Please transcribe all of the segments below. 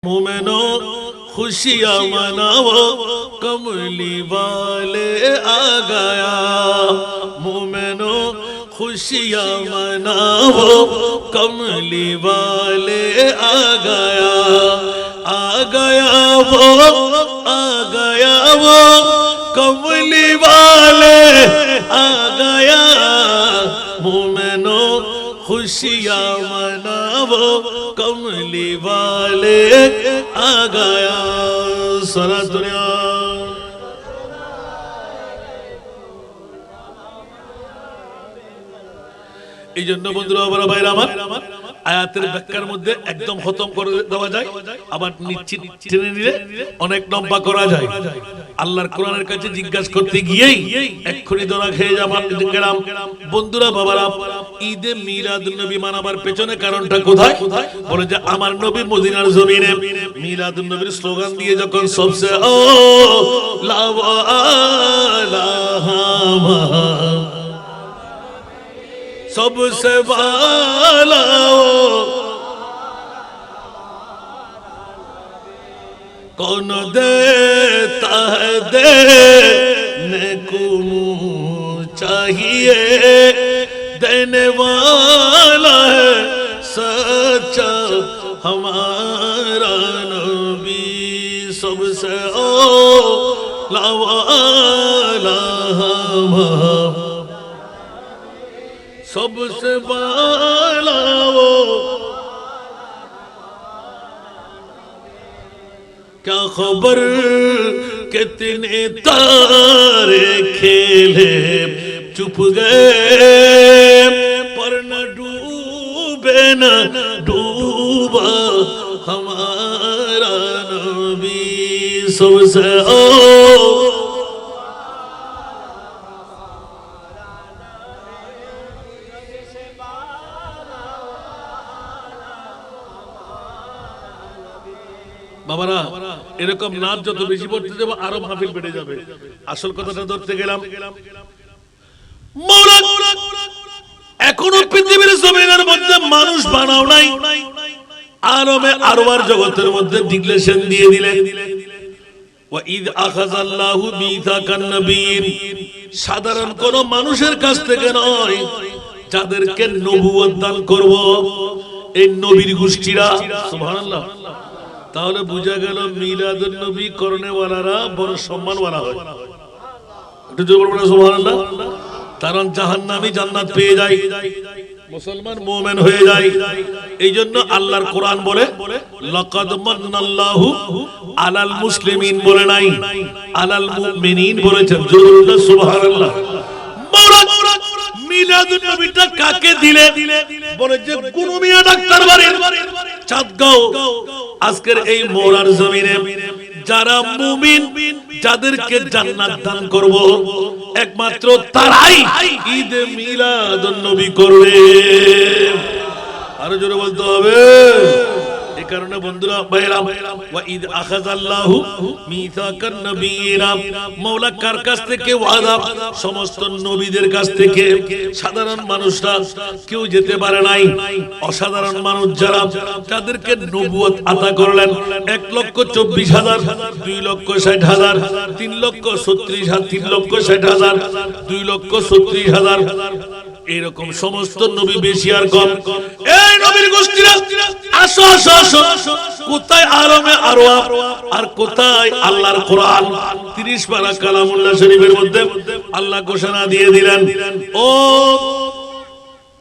मोमेनो खुशियाँ मनाओ कमली वाले आ गया। मोमेनो खुशियाँ मनाओ कमली वाले आ गया। आ गया वो, आ गया वो कमली वाले आ गया। मोमेनो खुशियाँ मनाओ कमली वाले आ गया। सारा दुनिया এই জন্য বন্ধুরা বড় ভাইরা আমার আয়াতের ব্যাখ্যার মধ্যে একদম খতম করে দেওয়া যায়, আবার নিশ্চিত টেনে নিলে অনেক লম্বা করা যায়। আল্লাহর কোরআনের কাছে জিজ্ঞাসা করতে গিয়েই এক্ষুনি ধরা খেয়ে গেলাম। বন্ধুরা বাবারা, ঈদে মিলাদুন নবী মানাবার পেছনে কারণটা কোথায়? বলে যে আমার নবী মদিনার জমিনে মিলাদুন নবীর স্লোগান দিয়ে যখন সবসে ও सबसे वाला कौन देता है देने को चाहिए, देने वाला है सच्चा हमारा नबी। सबसे वाला सबसे वाला वो, क्या खबर कितने तारे खेले चुप गए, पर न डूबे न डूबा हमारा नबी। सबसे বাবারা, এরকম নাচ যত বেশি পড়তে যাবো আরো মাহফিল বেড়ে যাবে। আসল কথাটা ধরতে গেলাম, এখনো পৃথিবীর জমিনের মধ্যে মানুষ বানাও নাই, আরবে আরওয়ার জগতের মধ্যে ডিক্লেরেশন দিয়ে দিলেন ওয়া ইদ আখাযাল্লাহু মিসাকান নবিয়্যিন। সাধারণ কোন মানুষের কাছ থেকে নয়, যাদেরকে নবুয়ত দান করব এই নবীর গোষ্ঠীরা। সুবহানাল্লাহ। তাহলে বোঝা গেল মিলাদুন নবী করনেওয়ালারা বড় সম্মানওয়ালা হয়। একটু জোরে বলুন সুবহানাল্লাহ। কারণ জাহান্নামী জান্নাত পেয়ে যায়, মুসলমান মুমিন হয়ে যায়। এই জন্য আল্লাহর কোরআন বলে লাকাদ মান্নাল্লাহু আলাল মুসলিমিন বলে নাই, আলাল মুমিনিন বলেছেন। জোরে বলুন সুবহানাল্লাহ। মাওলানা মিলাদুন নবীটা কাকে দিলে? বলে যে কোন মিয়া ডাক্তার বাড়ির চাঁদগাঁও আজকের এই মোরার জমিনে যারা মুমিন, যাদেরকে জান্নাত দান করব, একমাত্র তারাই ঈদে মিলাদুন নবী করবে। আরো জোরে বলতে হবে। এই কারণে বন্ধুরা ভাইরা, ওয়া ইদ আখাযাল্লাহু মিসাকান নবিয়্যিনা, মাওলা কার কাছ থেকে ওয়াদা? সমস্ত নবীদের কাছ থেকে। সাধারণ মানুষরা কেউ যেতে পারে নাই, অসাধারণ মানুষ যারা, তাদেরকে নবুয়ত আতা করলেন 1,24,000, 2,60,000, 3,36,000, 3,60,000, 2,36,000, এরকম সমস্ত নবী বেশি আর কম। এই নবীর গোষ্ঠীরা আসো আসো আসো, কোথায় আরমে আরওয়া আর কোথায় আল্লাহর কোরআন? 30 পারা কালামুল্লাহ শরীফের মধ্যে আল্লাহ ঘোষণা দিয়ে দিলেন, ও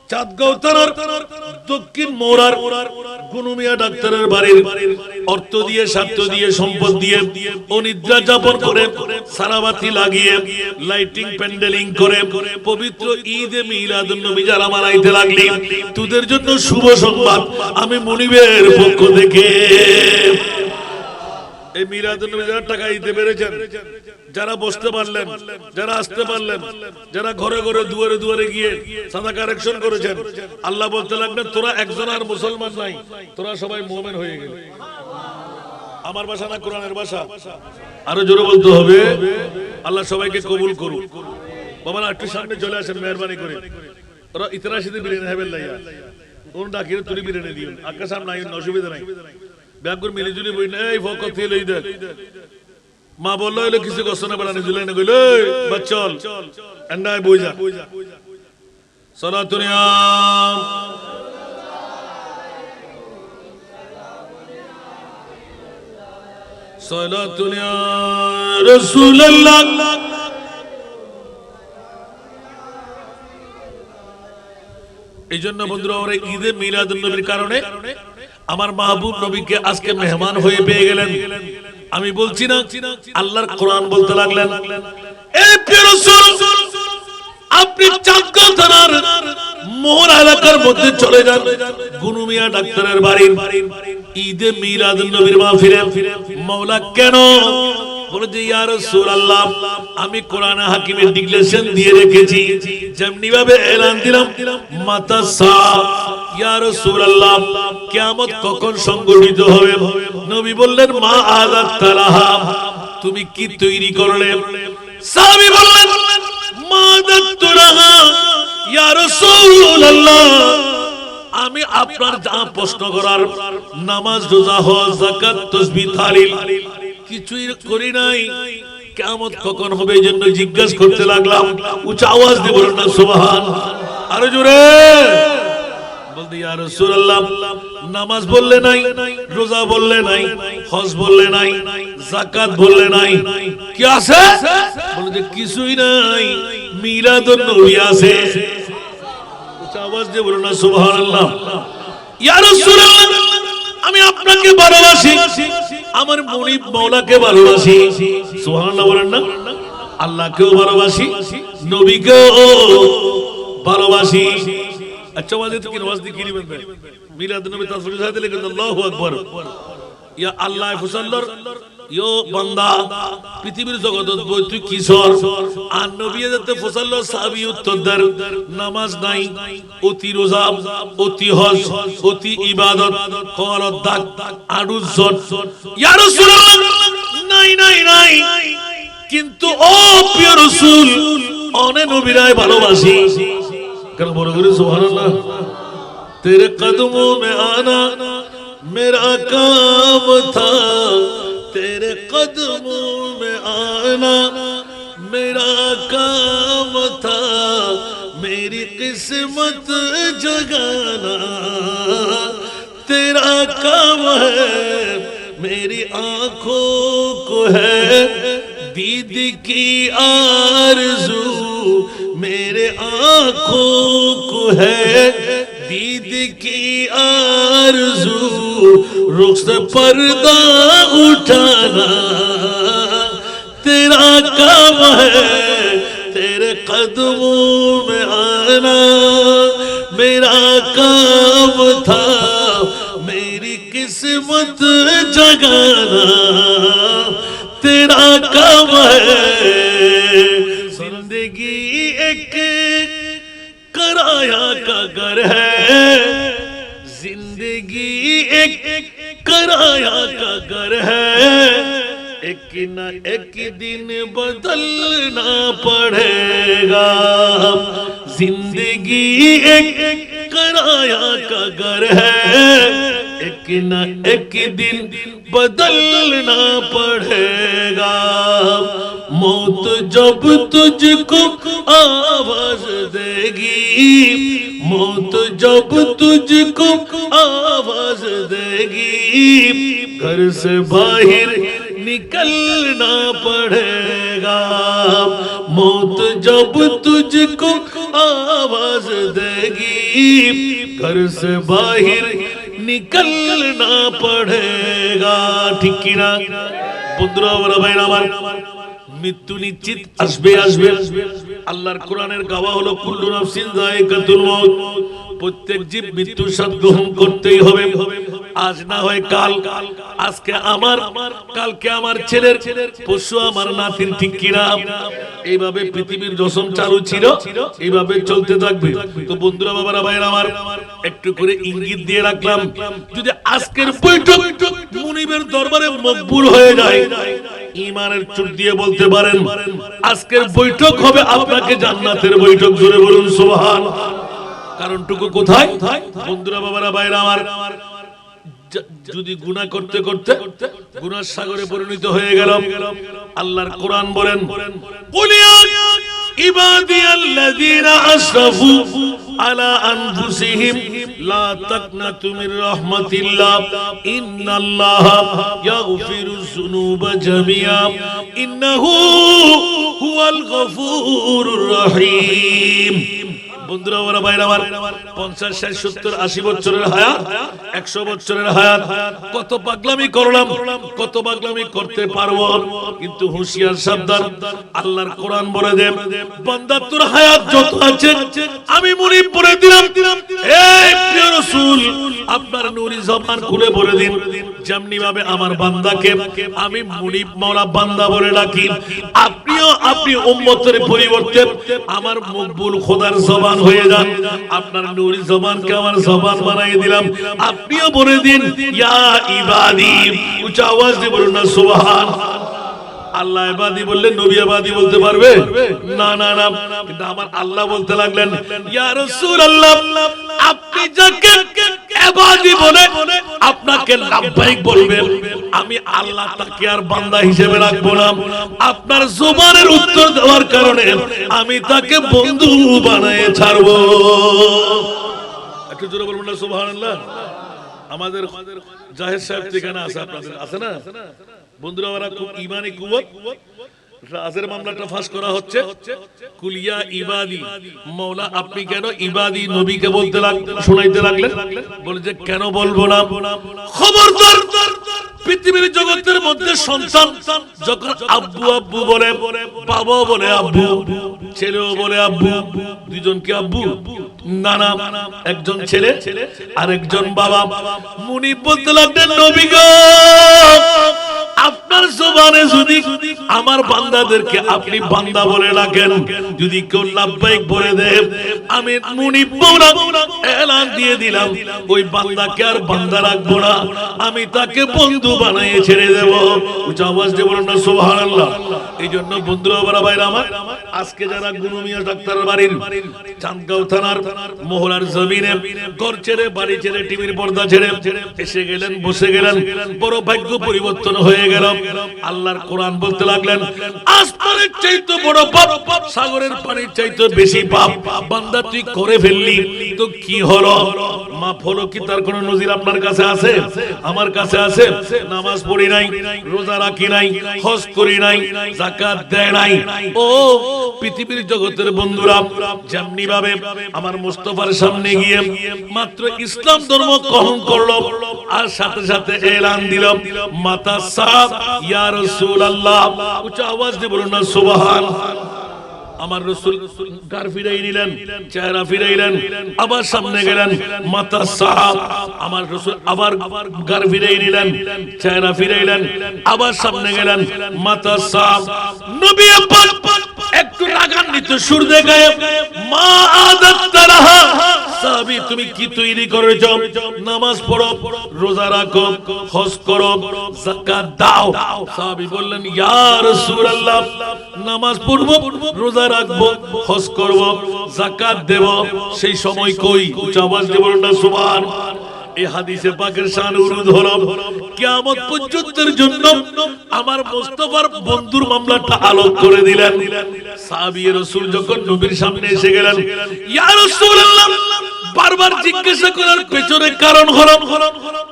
চাঁদগাঁও থানার দক্ষিণ মোরার গুনুমিয়া ডাক্তারের বাড়ির অর্থ দিয়ে, স্বার্থ দিয়ে, সম্পদ দিয়ে অনিদ্রা যাপন করে, সারাবাতি লাগিয়ে, লাইটিং প্যান্ডেলিং করে পবিত্র ঈদে মিলাদুন নবী যারা মানাইতে লাগলি, তোদের জন্য শুভ সংবাদ আমি মুনিবের পক্ষ থেকে। এই মিলাদুন নবী যারা টাকা দিতে পেরেছেন, যারা বসতে পারলেন, যারা আসতে পারলেন, যারা ঘরে ঘরে দুয়ারে দুয়ারে গিয়ে সাদা কালেকশন করেছেন, আল্লাহ বলতে লাগলেন তোরা একজন আর মুসলমান নাই, তোরা সবাই মুমিন হয়ে গেল। আমার ভাষা না কোরআনের ভাষা? আরো জোরে বলতে হবে। আল্লাহ সবাইকে কবুল করুক। বাবা একটু সামনে চলে আসেন মেহরবানি করে। ওরা ইতরাশিতে বিরিয়ানি খাবেন লাইয়া, ওন ডাকিয়ে তুলি বিরিয়ানি দিও, আকাশ সামনে নাই, অসুবিধা নাই। ব্যাগুর মিলিজুলি বই নাই ফকত থেকে লই দেখ মা বললো হইলো কিছু কষ্ট না বাড়ানি জুলাই না কইলো বাচ্চল এন্ডায় বই যা সালাতুনিয়া সালাতুনিয়া রাসূলুল্লাহ এইজন্য বন্ধুরা আমরা ঈদে মিলাদুন নবীর কারণে আমার মাহবুব নবীকে আজকে মেহমান হয়ে পেয়ে গেলেন। আমি বলছি না, আল্লাহর কোরআন বলতে লাগলেন, এই প্রিয় রাসূল আপনি চাঁদগাঁও থানার মোহর এলাকার মধ্যে চলে যান, গুনুমিয়া ডাক্তারের বাড়ির ঈদে মিলাদুন নবীর মাহফিলে। মাওলা কেন? বলে যে ইয়া রাসূলুল্লাহ আমি কোরআনে হাকিমের ডিক্লেরেশন দিয়ে রেখেছি, যেমনি ভাবে এলান দিলাম মাতা সা ইয়া রাসূলুল্লাহ কিয়ামত কখন সংঘটিত হবে। নবী বললেন মা আযাত তালাহা তুমি কি তৈরি করলে? সাহাবী বললেন মা আযাত তালাহা ইয়া রাসূলুল্লাহ আমি আপনার যা প্রশ্ন করার নামাজ রোজা হজ যাকাত তাসবিহ তাহলিল কিছুই করি নাই, কিয়ামত কখন হবে এই জন্য জিজ্ঞাসা করতে লাগলাম। উচ্চ আওয়াজ দিয়ে বলুন না সুবহানাল্লাহ, আরো জোরে বলতে ইয়া রাসূলুল্লাহ নামাজ বললে নাই, রোজা বললে নাই, হজ বললে নাই, যাকাত বললে নাই, কি আছে? বলে যে কিছুই নাই, মিলাদুন নবী আছে। উচ্চ আওয়াজ দিয়ে বলুন না সুবহানাল্লাহ। ইয়া রাসূলুল্লাহ আমি আপনাকে ভালোবাসি, আমার মুনিব মাওলাকে ভালোবাসি, সুবহানাল্লাহ বলেন না, আল্লাহকেও ভালোবাসি, নবীকেও ভালোবাসি। अच्छा वाजे तो की नमाज दी कीरी बंद है मिलाद नबी तस्वीर साथे लेकिन अल्लाहु আকবার ইয়া আল্লাহ ফুসাল্লার ইয়ো বান্দা পৃথিবীর জগৎ বইতু কিশোর আর নবী যাতে ফুসাল্লার সাহাবী উত্তর দেন নামাজ নাই, অতি রোজা, অতি হজ, অতি ইবাদত, কওয়ারত দাগ, আডুজ জট, ইয়া রাসূলুল্লাহ নাই নাই নাই, কিন্তু ও প্রিয় রাসূল অনে নবীরাই ভালোবাসি। कल बोलो गुरु सुभान अल्लाह तेरे कदमों में आना मेरा काम था, तेरे कदमों में आना मेरा काम था, मेरी किस्मत जगाना तेरा काम है, मेरी आंखों को है दीद की आरज़ू, मेरे आंखों को है दीद की आरज़ू, रुख से पर्दा उठाना तेरा काम है, तेरे कदमों में आना मेरा काम था, मेरी किस्मत जगाना तेरा काम है। जिंदगी एक किराया का घर है, जिंदगी एक किराया का घर है, एक न एक दिन बदलना पड़ेगा, जिंदगी एक किराया का घर है, एक न एक दिन बदलना पड़ेगा, मौत जब तुझको आवाज देगी, मौत जब तुझको आवाज देगी, घर से बाहर निकलना पड़ेगा, मौत जब तुझको आवाज देगी, घर से बाहर निकलना पड़ेगा। ठीक की ना বন্ধুরা ভাইরা আমার, মৃত্যু নিশ্চিত আসবে আসবে। আল্লাহর কোরআনের গাওয়া হলো কুল্লু নাফসিন যায়িকাতুল মাউত, প্রত্যেক জীব মৃত্যুর স্বাদ গ্রহণ করতেই হবে, আজ না হয় কাল, আজকে আমার কালকে আমার ছেলের, পরশু আমার নাতির, ঠিক কিনা? এইভাবে পৃথিবীর রসম চালু ছিল, এইভাবে চলতে থাকবে। তো বন্ধুরা বাবারা ভাইরা আমার, একটু করে ইঙ্গিত দিয়ে রাখলাম, যদি আজকের বৈঠক মুনিবের দরবারে মকবুল হয়ে যায়, ঈমানের চোখ দিয়ে বলতে পারেন আজকের বৈঠক হবে আপনাকে জান্নাতের বৈঠক। জোরে বলুন সুবহানাল্লাহ। কারণটুকু কোথায়? বন্ধুরা বাবারা ভাইরা আমার, যদি গুনাহ করতে করতে গুনার সাগরে পরিণত হয়ে গেল, আল্লাহর কোরআন বলেন, কুল ইয়া ইবাদিয়াল্লাযীনা আসরাফু আলা আনফুসিহিম লা তাকনাতু মির রাহমাতিল্লাহ ইন্নাল্লাহা ইয়াগফিরুয যুনুবা জামিআ ইন্নাহু হুয়াল গফুরুর রহিম। বন্ধুরা, ওরা ভাইরা আমার, 50, 60, 70, 80 বছরের হায়াত, 100 বছরের হায়াত, কত পাগলামি করলাম, কত পাগলামি করতে পারবো, কিন্তু হুঁশিয়ার সাবধান, আল্লাহর কোরআন বলে দেন, বান্দা তোর হায়াত যত আছে আমি মুনিব বলে দিলাম। এই প্রিয় রাসূল, আপনার নূরি জবান খুলে বলে দিন, যেমনি ভাবে আমার বান্দাকে আমি মুনিব মাওলা বান্দা বলে ডাকি, আপনি উম্মতের পরিবর্তে আমার মকবুল খোদার জবান হয়ে যান। আপনার নূরি জবানকে আমার জবান বানিয়ে দিলাম, আপনিও বলে দিন ইয়া ইবাদি, উচ্চ আওয়াজ দিয়ে বলুন না সুবহান। আল্লাহ ইবাদি বললে নবী ইবাদি বলতে পারবে না? না না, কিন্তু আমার আল্লাহ বলতে লাগলেন, ইয়া রাসূলুল্লাহ, আপনি যাকে ইবাদি বলে আপনাকে লাব্বাইক বলবেন, আমি আল্লাহ তাকে আর বান্দা হিসেবে রাখবো না, আপনার জবানের উত্তর দেওয়ার কারণে আমি তাকে বন্ধু বানিয়ে ছাড়বো। একটু জোরে বলুন না সুবহানাল্লাহ। আমাদের জাহেদ সাহেব ঠিকানা আছে, আপনাদের আছে না বন্ধুরা? ওরা খুব ইমানি কুওয়াত, রাজের মামলাটা ফাঁস করা হচ্ছে, কুলিয়া ইবাদি মাওলা, আপনি কেন ইবাদি নবীকে বলতে শোনাইতে লাগলেন? বলে যে কেন বলবো না, খবরদার, পৃথিবীর জগতের মধ্যে সন্তান যখন আব্বু আব্বু বলে, বাবা বলে আব্বু, ছেলেও বলে আব্বু, দুজনকে আব্বু না না, একজন ছেলে আরেকজন বাবা। মুনিব বলতে লাগলেন, নবী গো, আপনার জবানে যদি আমার বান্দাদেরকে আপনি বান্দা বলে ডাকেন, যদি কেউ লাব্বাইক বলে দেয়, আমি মুনিব মাওলা এলান দিয়ে দিলাম, ওই বান্দাকে আর বান্দা রাখবো না, আমি তাকে বন্ধু বানিয়ে ছেড়ে দেব। উচ্চ আওয়াজ দিয়ে বলুন না সুবহানাল্লাহ। এই জন্য বন্ধুরা, বাবা ভাইরা আমার, আজকে যারা গুনু মিয়া ডাক্তারের বাড়ির চাঁদগাঁও থানার মোহলার জমিনে ঘর ছেড়ে, বাড়ি ছেড়ে, টিভির পর্দা ছেড়ে এসে গেলেন, বসে গেলেন, বড় ভাগ্য পরিবর্তন হয়ে গেল। আল্লাহর কোরআন বলতে লাগলেন, আসমানের চাইতে বড় পাপ, সাগরের পানির চাইতে বেশি পাপ বান্দা তুই করে ফেললি, তো কি হলো? মাফ হলো কি? তার কোন নজির আপনার কাছে আছে? আমার কাছে আছে। নামাজ পড়ি নাই, রোজা রাখি নাই, হজ করি নাই, যাকাত দেয় নাই। ও পৃথিবীর জগতের বন্ধুরা, যেমনি ভাবে আমার মুস্তাফার সামনে গিয়ে মাত্র ইসলাম ধর্ম গ্রহণ করলো, আর সাথে সাথে এলান দিল, মাতা সাহেব ইয়া রাসূলুল্লাহ, উচ্চ আওয়াজ দিয়ে বলুন না সুবহান। আমার রাসূল গার ফিরাই নিলেন, চেহারা ফিরাইলেন, আবার সামনে গেলেন, মাতা সাহেব, আমার রাসূল আবার গার ফিরাই নিলেন, চেহারা ফিরাইলেন, আবার সামনে গেলেন, মাতা সাহেব। নবী পাক একটু রাগান্বিত সুর দেখায়, মা আদাতালাহা, সাহাবী তুমি কি তৈরি করেছো? নামাজ পড়ো, রোজা রাখো, হজ করো, যাকাত দাও। সাহাবী বললেন, ইয়া রাসূলুল্লাহ, নামাজ পড়বো, রোজা রাখবো, হজ করব, যাকাত দেব, সেই সময় কই? উচ্চ আওয়াজ দিয়ে বলুন না সুবহান। এই হাদিসে পাকের শান উরুদ হলো, কিয়ামত পর্যন্তের জন্য আমার মুস্তাফার বন্ধুর মামলাটা আলোক করে দিলেন। সাহাবী রাসূল যখন নবীর সামনে এসে গেলেন, ইয়া রাসূলুল্লাহ, বারবার জিজ্ঞাসা করার পেছনে কারণ হলো,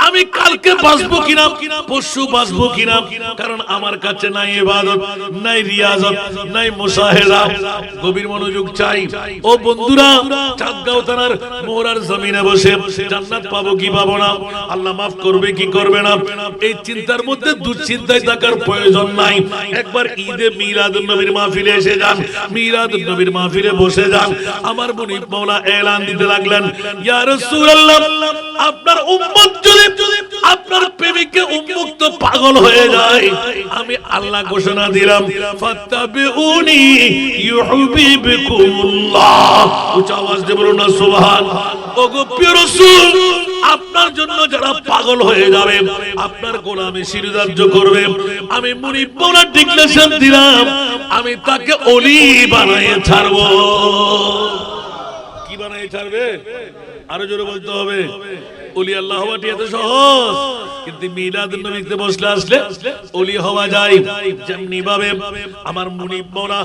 আমি কালকে বাঁচবো কিনা, পরশু বাঁচবো কিনা, কারণ আমার কাছে নাই ইবাদত, নাই রিয়াজত, নাই মুশাহেদা। গভীর মনোযোগ চাই ও বন্ধুরা। চাঁদগাঁও থানার মোহরার জমিনে বসে জান্নাত পাবো কি পাবো না, আল্লাহ মাফ করবে কি করবে না, এই চিন্তার মধ্যে দুশ্চিন্তায় থাকার প্রয়োজন নাই। একবার ঈদে মিলাদুন নবীর মাহফিলে এসে যান, মিলাদুন নবীর মাহফিলে বসে যান। আমার মুনিব মাওলা এলান দিতে লাগলেন, ইয়া রাসূলুল্লাহ, আপনার উম্মত যদি আপনার প্রেমিকে উন্মুক্ত পাগল হয়ে যায়, আমি আল্লাহ ঘোষণা দিলাম, ফাত্তাবিউনি ইউহিব্বুকুমুল্লাহ। উচ্চ আওয়াজ দিয়ে বলুন না সুবহান। ওগো প্রিয় রাসূল, আপনার জন্য যারা পাগল হয়ে যাবে, আপনার গোলামি শিরদার্য করবে, আমি মুনিব মাওলা ডিক্লেরেশন দিলাম, আমি তাকে ওলি বানিয়ে ছাড়বো। কি বানিয়ে ছাড়বে? আরো জোরে বলতে হবে। ওলি আল্লাহ হওয়াটি এত সহজ, কিন্তু মিলাদুন নবীতে বসলে আসলে ওলি হওয়া যায়। যেমনি ভাবে আমার মুনিব মাওলা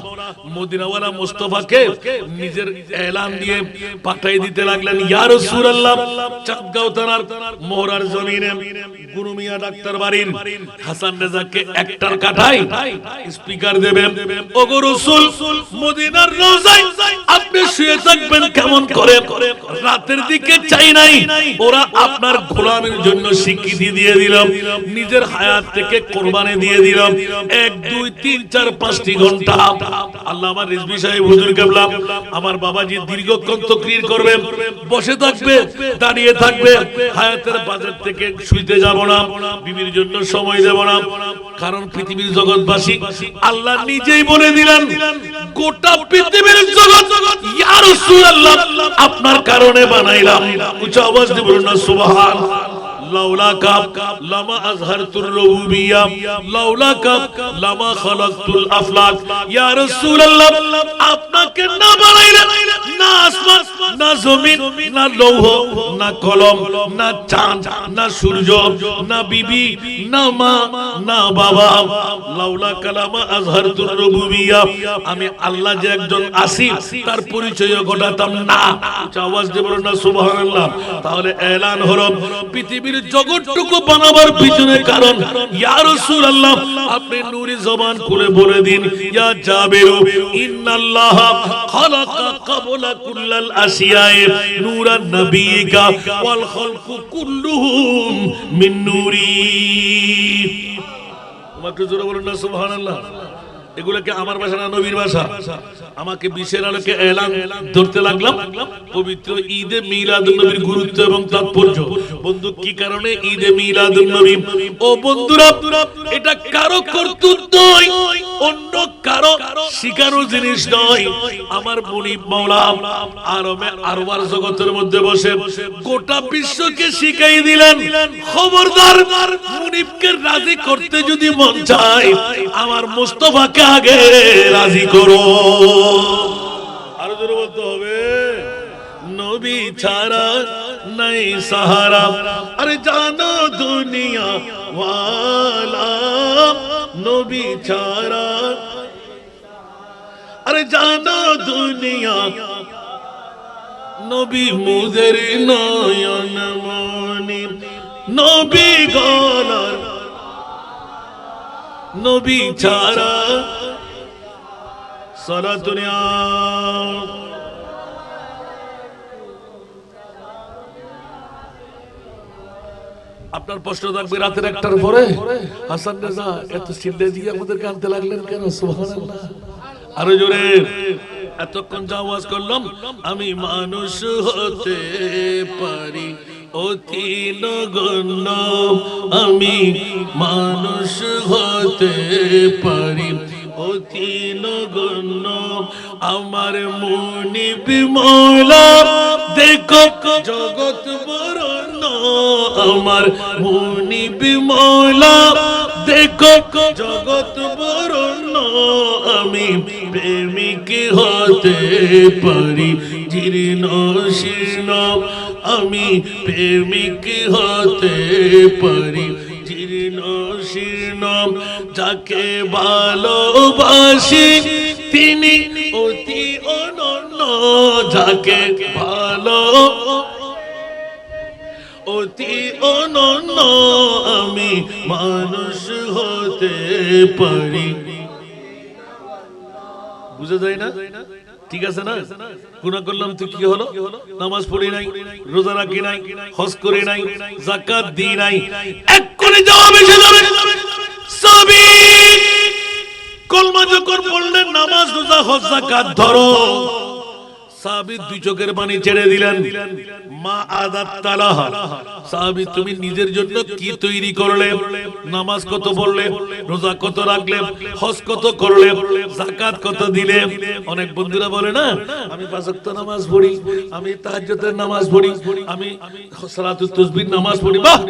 মদিনাওয়ালা মুস্তাফাকে নিজের এলান দিয়ে পাঠিয়ে দিতে লাগলেন, ইয়া রাসূলুল্লাহ, চাঁদগাঁও থানার মোহরার জমিনে গুরু মিয়া ডাক্তার বাড়ির হাসান রেজাকে একটার কাঠাই স্পিকার দেবেন। ওগো রাসূল, মদিনার রওজায় আপনি শুয়ে থাকবেন কেমন করে? রাতের দিকে চাই নাই, ওরা আপনার গোলামের জন্য স্বীকৃতি দিয়ে দিলাম, নিজের হায়াত থেকে কোরবানি দিয়ে দিলাম। 1 2 3 4 5টি ঘন্টা আল্লাহ আমার রিজভী সাহেব হুজুর কেবলা আমার বাবাজি দীর্ঘক্ষণ তাকরীর করবে, বসে থাকবে, দাঁড়িয়ে থাকবে। হায়াতের বাজার থেকে শুইতে যাব না, বিবির জন্য সময় দেব না, কারণ পৃথিবীর জগৎবাসী আল্লাহ নিজেই বলে দিলেন, গোটা পৃথিবীর জগৎ ইয়া রাসূলুল্লাহ আপনার কারণে বানাইলাম। উচ্চ আওয়াজ দিয়ে বলুন না সুবহান। লাউলাকা লামা আযহারতুর রুবুবিয়্যাহ, লাউলাকা লামা খালাকতুল আফলাক। ইয়া রাসূলুল্লাহ, আপনাকে না বানাইলে না আসমান, না জমিন, না লৌহ, না কলম, না চাঁদ, না সূর্য, না বিবি, না মা, না বাবা। লাউলাকা লামা আযহারতুর রুবুবিয়্যাহ, আমি আল্লাহ যে একজন আসি তার পরিচয় ঘটাতাম না। আওয়াজ দিয়ে বলুন না সুবহানাল্লাহ। তাহলে এলান হলো পৃথিবীর জগৎটুকু বানাবার পিছনে কারণ ইয়া রাসূলুল্লাহ আপনি নূরি জবান খুলে বলে দিন, ইয়া জাবিরু ইন্নাল্লাহ খালাকা ক্বাবলা কুল্লাল আশিয়ায়ে নূরান নবিয়িকা ওয়াল খালকু কুল্লুহুম মিন নূরি। মাত্র জোরে বলুন না সুবহানাল্লাহ। এগুলোকে আমার ভাষা না নবীর ভাষা। আমাকে বিশের আলোকে এলান ধরতে লাগলাম পবিত্র ঈদে মিলাদুন নবীর গুরুত্ব এবং তাৎপর্য। বন্ধু, কি কারণে ঈদে মিলাদুন নবী? ও বন্ধুরা, এটা কারো কর্তৃত্ব নয়, অন্য কারো শিখানোর জিনিস নয়। আমার মুনিব মাওলা আরবার জগতের মধ্যে বসে গোটা বিশ্বকে শিখাই দিলেন, খবরদার মুনিবকে রাজি করতে যদি মন চায় আমার মুস্তাফাকে আগে রাজি করো। আরো জোরে বলতে হবে, নবী ছাড়া নাই সাহারা। আরে জানো দুনিয়া ওয়ালা, নবী ছাড়া, আরে জানো দুনিয়া, নবী মুদের নয়ন মনি, নবী গলার, নবী ছাড়া সারা দুনিয়া। আপনার প্রশ্ন থাকবে রাতের 1টার পরে হাসান রেজা এত চিল্লে দিয়ে আমাদেরকে আনতে লাগলেন কেন? সুবহানাল্লাহ। আরো জোরে। এতক্ষণ যা আওয়াজ করলাম, আমি মানুষ হতে পারি অতি নগণ্য, আমি মানুষ হতে পারি অতি নগণ্য, আমার মুনিব মাওলা দেখো জগৎ বরণ্য, আমার মুনিব মাওলা দেখো জগৎ বরণ্য, আমি প্রেমিক হতে পারি জীর্ণ শীর্ণ, আমি প্রেমিক হতে পারি জীর্ণ শীর্ণ, যাকে ভালোবাসি তিনি অতি অনন্য, যাকে ভালো অতি অনন্য, আমি মানুষ হতে পারি। বুঝা যায় না? ঠিক আছে না? গুনাহ করলাম তো কি হলো? নামাজ পড়ি নাই, রোজা রাখি নাই, হজ করি নাই, যাকাত দিই নাই, এক করে জবাব এসে যাবে। সাবি কলমা যখন পড়লেন, নামাজ রোজা হজ যাকাত ধরো, সাহাবী 2 চোখের পানি ছেড়ে দিলেন। মা আদাতালাহ, সাহাবী তুমি নিজের জন্য কি তৈরি করলে? নামাজ কত পড়লে, রোজা কত রাখলে, হজ কত করলে, যাকাত কত দিলে? অনেক বন্ধুরা বলে না, আমি 5 ওয়াক্ত নামাজ পড়ি, আমি তাহাজ্জুদের নামাজ পড়ি, আমি সালাতুত তাসবিহ নামাজ পড়ি। বাহ,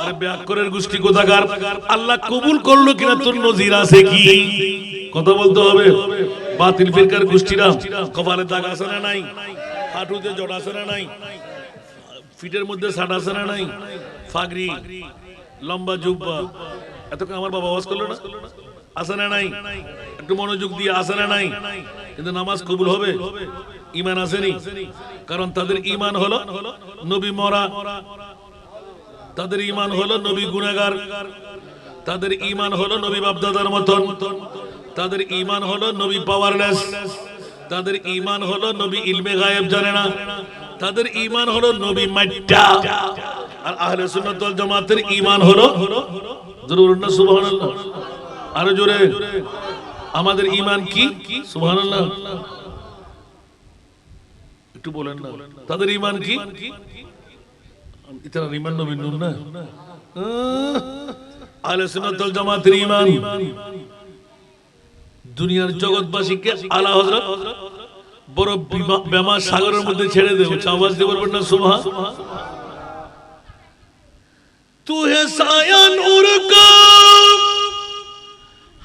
আরে ব্যাকরণের গোষ্ঠী কোথাকার! আল্লাহ কবুল করলো কিনা তোর নজির আছে কি? কথা বলতে হবে। বাতিল ফিরকার গোষ্ঠীরা কপালে দাগ আছে না নাই? হাঁটুতে জট আছে না নাই? ফিটের মধ্যে সাট আছে না নাই, ফাগরি, লম্বা জুব্বা, এতক্ষণ আমার বাবা আওয়াজ করলো না, আছে না নাই? একটু মনোযোগ দিয়ে, আছে না নাই? কিন্তু নামাজ কবুল হবে? ঈমান আসেনি, কারণ তাদের ঈমান হলো নবী মরা, তাদের ঈমান হলো নবী গুনাহগার, তাদের ঈমান হলো নবী বাপদাদার মতন, তাদের ঈমান হলো নবী পাওয়ারলেস, তাদের ঈমান হলো নবী ইলমে গায়েব জানে না, তাদের ঈমান হলো নবী মাইটা। আর আহলে সুন্নাত ওয়াল জামাতের ঈমান হলো, জোরে না সুবহানাল্লাহ, আরো জোরে, আমাদের ঈমান কি? সুবহানাল্লাহ, একটু বলেন না, তাদের ঈমান কি? ইতারা ঈমান নবী নূর না, আহলে সুন্নাত ওয়াল জামাতের ঈমান দুনিয়ার জগৎবাসীকে আলা হযরত বড় বেমা সাগরের মধ্যে ছেড়ে দেব, আওয়াজ দিয়ে বলবেন না সুবহান। तू है साया नूर का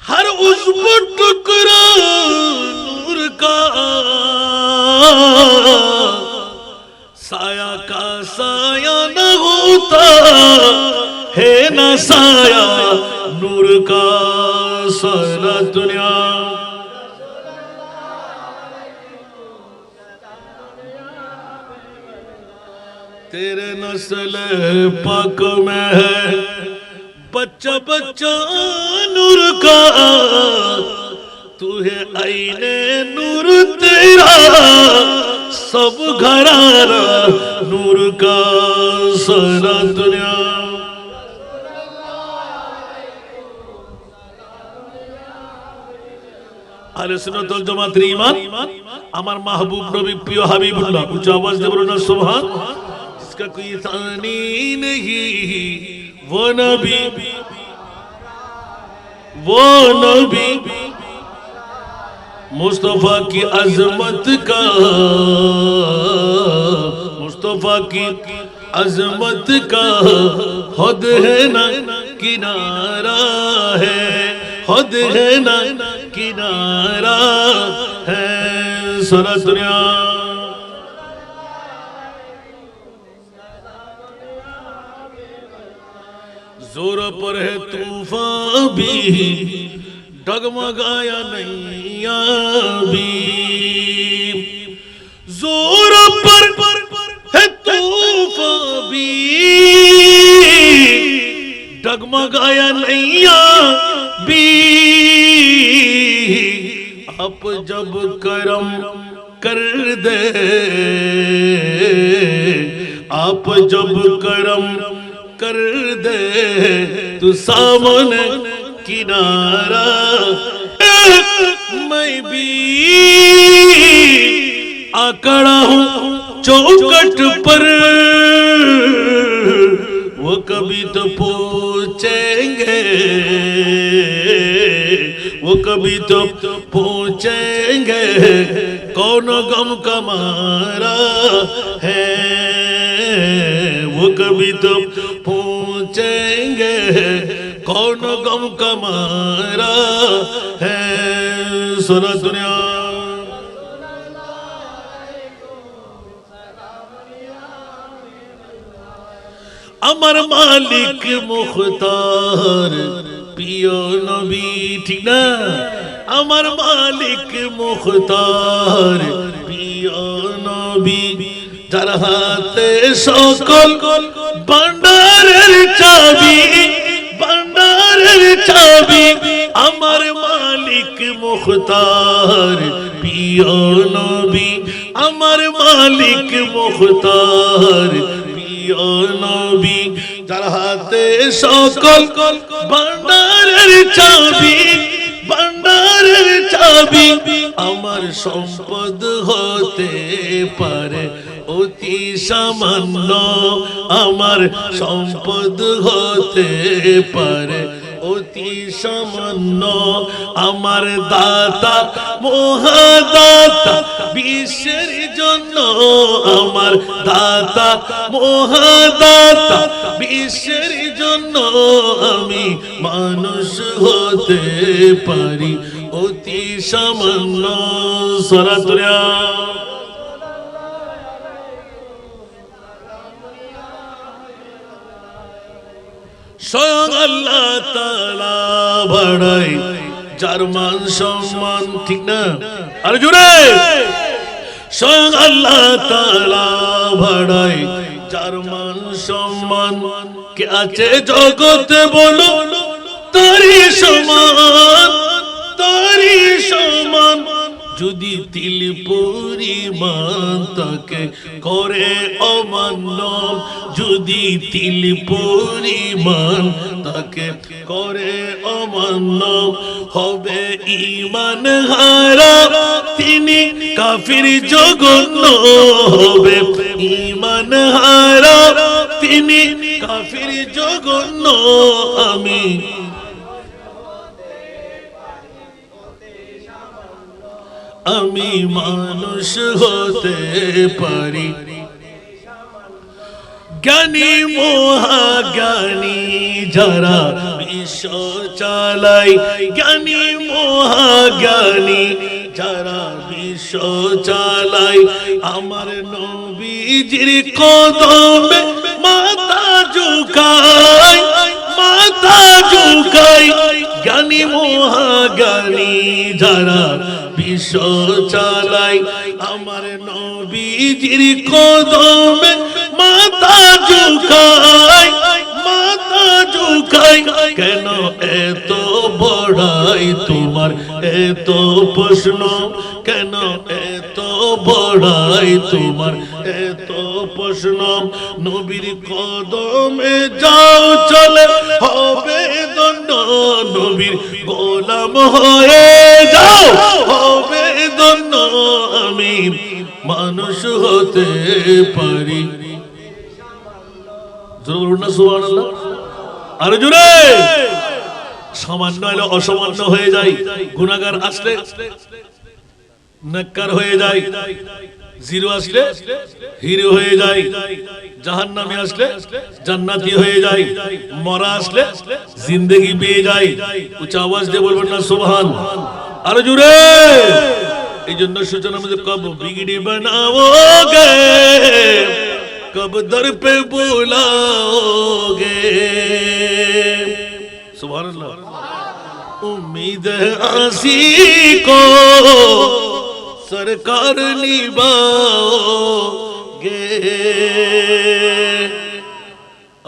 हर उज़्व टुकड़ा नूर का, साया का साया न होता है न साया नूर का सारा दुनिया। तेरे नस्ल पाक में है बच्चा बच्चा नूर का, तू है आईने नूर तेरा सब घराना नूर का सारा दुनिया। আহলে সুন্নাত ওয়াল জামাতের ঈমান আমার মাহবুব নবী প্রিয় হাবিবুল্লাহ, উচ্চ আওয়াজ দিয়ে বলুন না সুবহান। जिसका कोई सानी नहीं वो नबी मुस्तफा की अजमत का, मुस्तफा की अजमत का खुद है ना किनारा है, खुद है ना किनारा है सारा दुनिया। जोर पर है तूफान भी डगमगाया नैया भी, जोर पर है तूफान भी डगमगाया नैया भी, आप जब करम कर दे, आप जब करम कर दे तू सामने किनारा, मैं भी आकड़ा हूँ चौकट पर, वो कभी तो पूछेंगे, वो कभी तो पूछेंगे कौन गम का मारा है, वो कभी तो पूछेंगे कौन गम का मारा है सारा दुनिया। अमर मालिक मुख्तार पियो नबी, ठीक ना, अमर मालिक मुख्तार पियो नबी, যার হাতে সকল ভান্ডারের চাবি, ভান্ডারের চাবি, আমার মালিক মুখতার প্রিয় নবী, আমার মালিক মুখতার প্রিয় নবী, যার হাতে সকল ভান্ডারের চাবি, ভান্ডারের চাবি, আমার সম্পদ হতে পারে অতি সামান্য, আমার সম্পদ হতে পারে অতি সামান্য, আমার দাতা মহাদাতা বিশ্বের জন্য, আমার দাতা মহাদাতা বিশ্বের জন্য, আমি মানুষ হতে পারি অতি সামান্য সারা দুনিয়া। স্বয়ং আল্লাহ তাআলা বাড়ায় যার মান সম্মান, ঠিক না? আর জোরে, স্বয়ং আল্লাহ তাআলা বাড়ায় যার মান সম্মান, কে আছে জগতে বলো তারি সমান, তারি সমান। যদি তিল পরিমাণ তাকে করে অমান্য, যদি তিল পরিমাণ তাকে করে অমান্য, হবে ঈমান হারা তিনি কাফির জঘন্য, হবে ঈমান হারা তিনি কাফির জঘন্য। আমি মানুষ হতে পারি, জ্ঞানী মহাজ্ঞানী যারা বিশ্ব চালাই, জ্ঞানী মহাজ্ঞানী যারা বিশ্ব চালাই, আমার নবীজির কদমে মাথা ঝুঁকাই, মাথা ঝুঁকাই। জ্ঞানী মহাজ্ঞানী যারা বিশ্ব চালাই, আমার নবীজির কদমে মাথা ঝুঁকাই, মাথা ঝুঁকাই। কেন এত বড়াই তোমার এত প্রশ্ন, কেন এত বড়াই তোমার এত প্রশ্ন? নবীর কদমে যাও চলে হবে ধন্য, নবীর গোলাম হয়ে যাও হবে ধন্য। আমি মানুষ হতে পারি, জোরে বলুন না সুবহানাল্লাহ। আর জোরে, সামান্য হলে অসামান্য হয়ে যায়, গুনাহগার আসলে নেককার হয়ে যায়, জিরো আসলে হিরো হয়ে যায়, জাহান্নামী আসলে জান্নাতি হয়ে যায়, মরা আসলে জিন্দেগি পেয়ে যায়। উচ্চ আওয়াজ দিয়ে বলবেন না সুবহান। আর জোরে, এই জন্য সূচনা মধ্যে কব বিগড়ি বানাওগে, कब दर पे बुलाओगे, सुभान अल्लाह। उम्मीद है आसी को सरकार निभाओगे।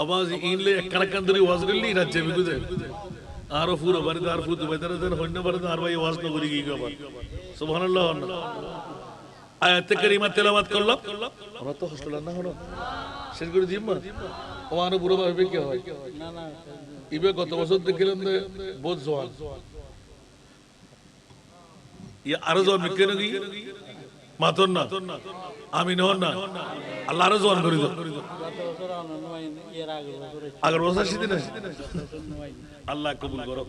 आवाज इनले करकंदरी आवाज करली राज्य में गुजर आरो पूरा बरदार फुद बेदर देन होने बरदार भाई आवाज तो करी गई बाबा, सुभान अल्लाह। আয়াতে কারিমা তেলাওয়াত করলাম, আমরা তো হোস্টেল না হলো শেষ করে দিই। আমার বুড়ো ভাবে কি হয় না না, ইবে গত বছর দেখলাম যে বহুত জওয়ান, ইয়া আরো জওয়ান কেন কি মাতন না, আমি নহন না, আল্লাহ আরো জওয়ান করে দাও। আগের বছর শীতে না, আল্লাহ কবুল করো।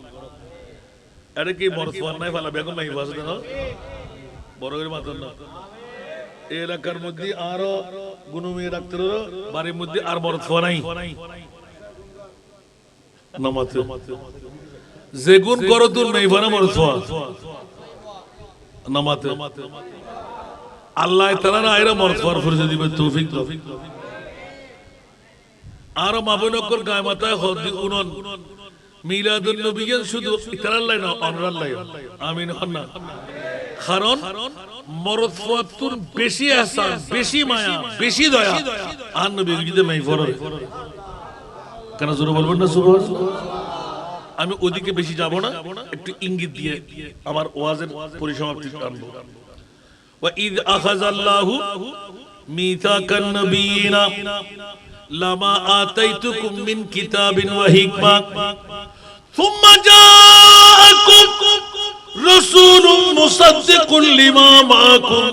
এটা কি মরফওয়ান নাই ফালা বেগম নাই বাজে না, বড় করে মাতন না। এই এলাকার মধ্যে আরো গুণমী ডাক্তারের বাড়ির মধ্যে আর মরফওয়া নাই, নামাতে যে গুণ করো তুই নাই বানা মরফওয়া নামাতে। আল্লাহ তাআলা না আইরা মরফওয়ার ফরজ দিবে তৌফিক দাও। আর মাবনকর গায় মাথায় হদি উনন মিলাদুন নবিয়্যিন শুধু ইতারাল্লাহ না অনরাল্লাহ, আমিন হন্না। কারণ মরফওয়াতুর বেশি ihsan, বেশি মায়া, বেশি দয়া আর নবী যদি নাই ফরজ। কেন জোরে বলবেন না সুবহানাল্লাহ। আমি ওদিকে বেশি যাব না, একটু ইঙ্গিত দিয়ে আমার ওয়াজের পরিসমাপ্তি আনবো। ওয়া ইয আখাযাল্লাহু মিসাকান নবিয়িনা লামা আতাইতুকুম মিন কিতাবিন ওয়া হিকমা সুম্মা জাআকুম রাসূলুম মুসাদ্দিকুন লিমা মাআকুম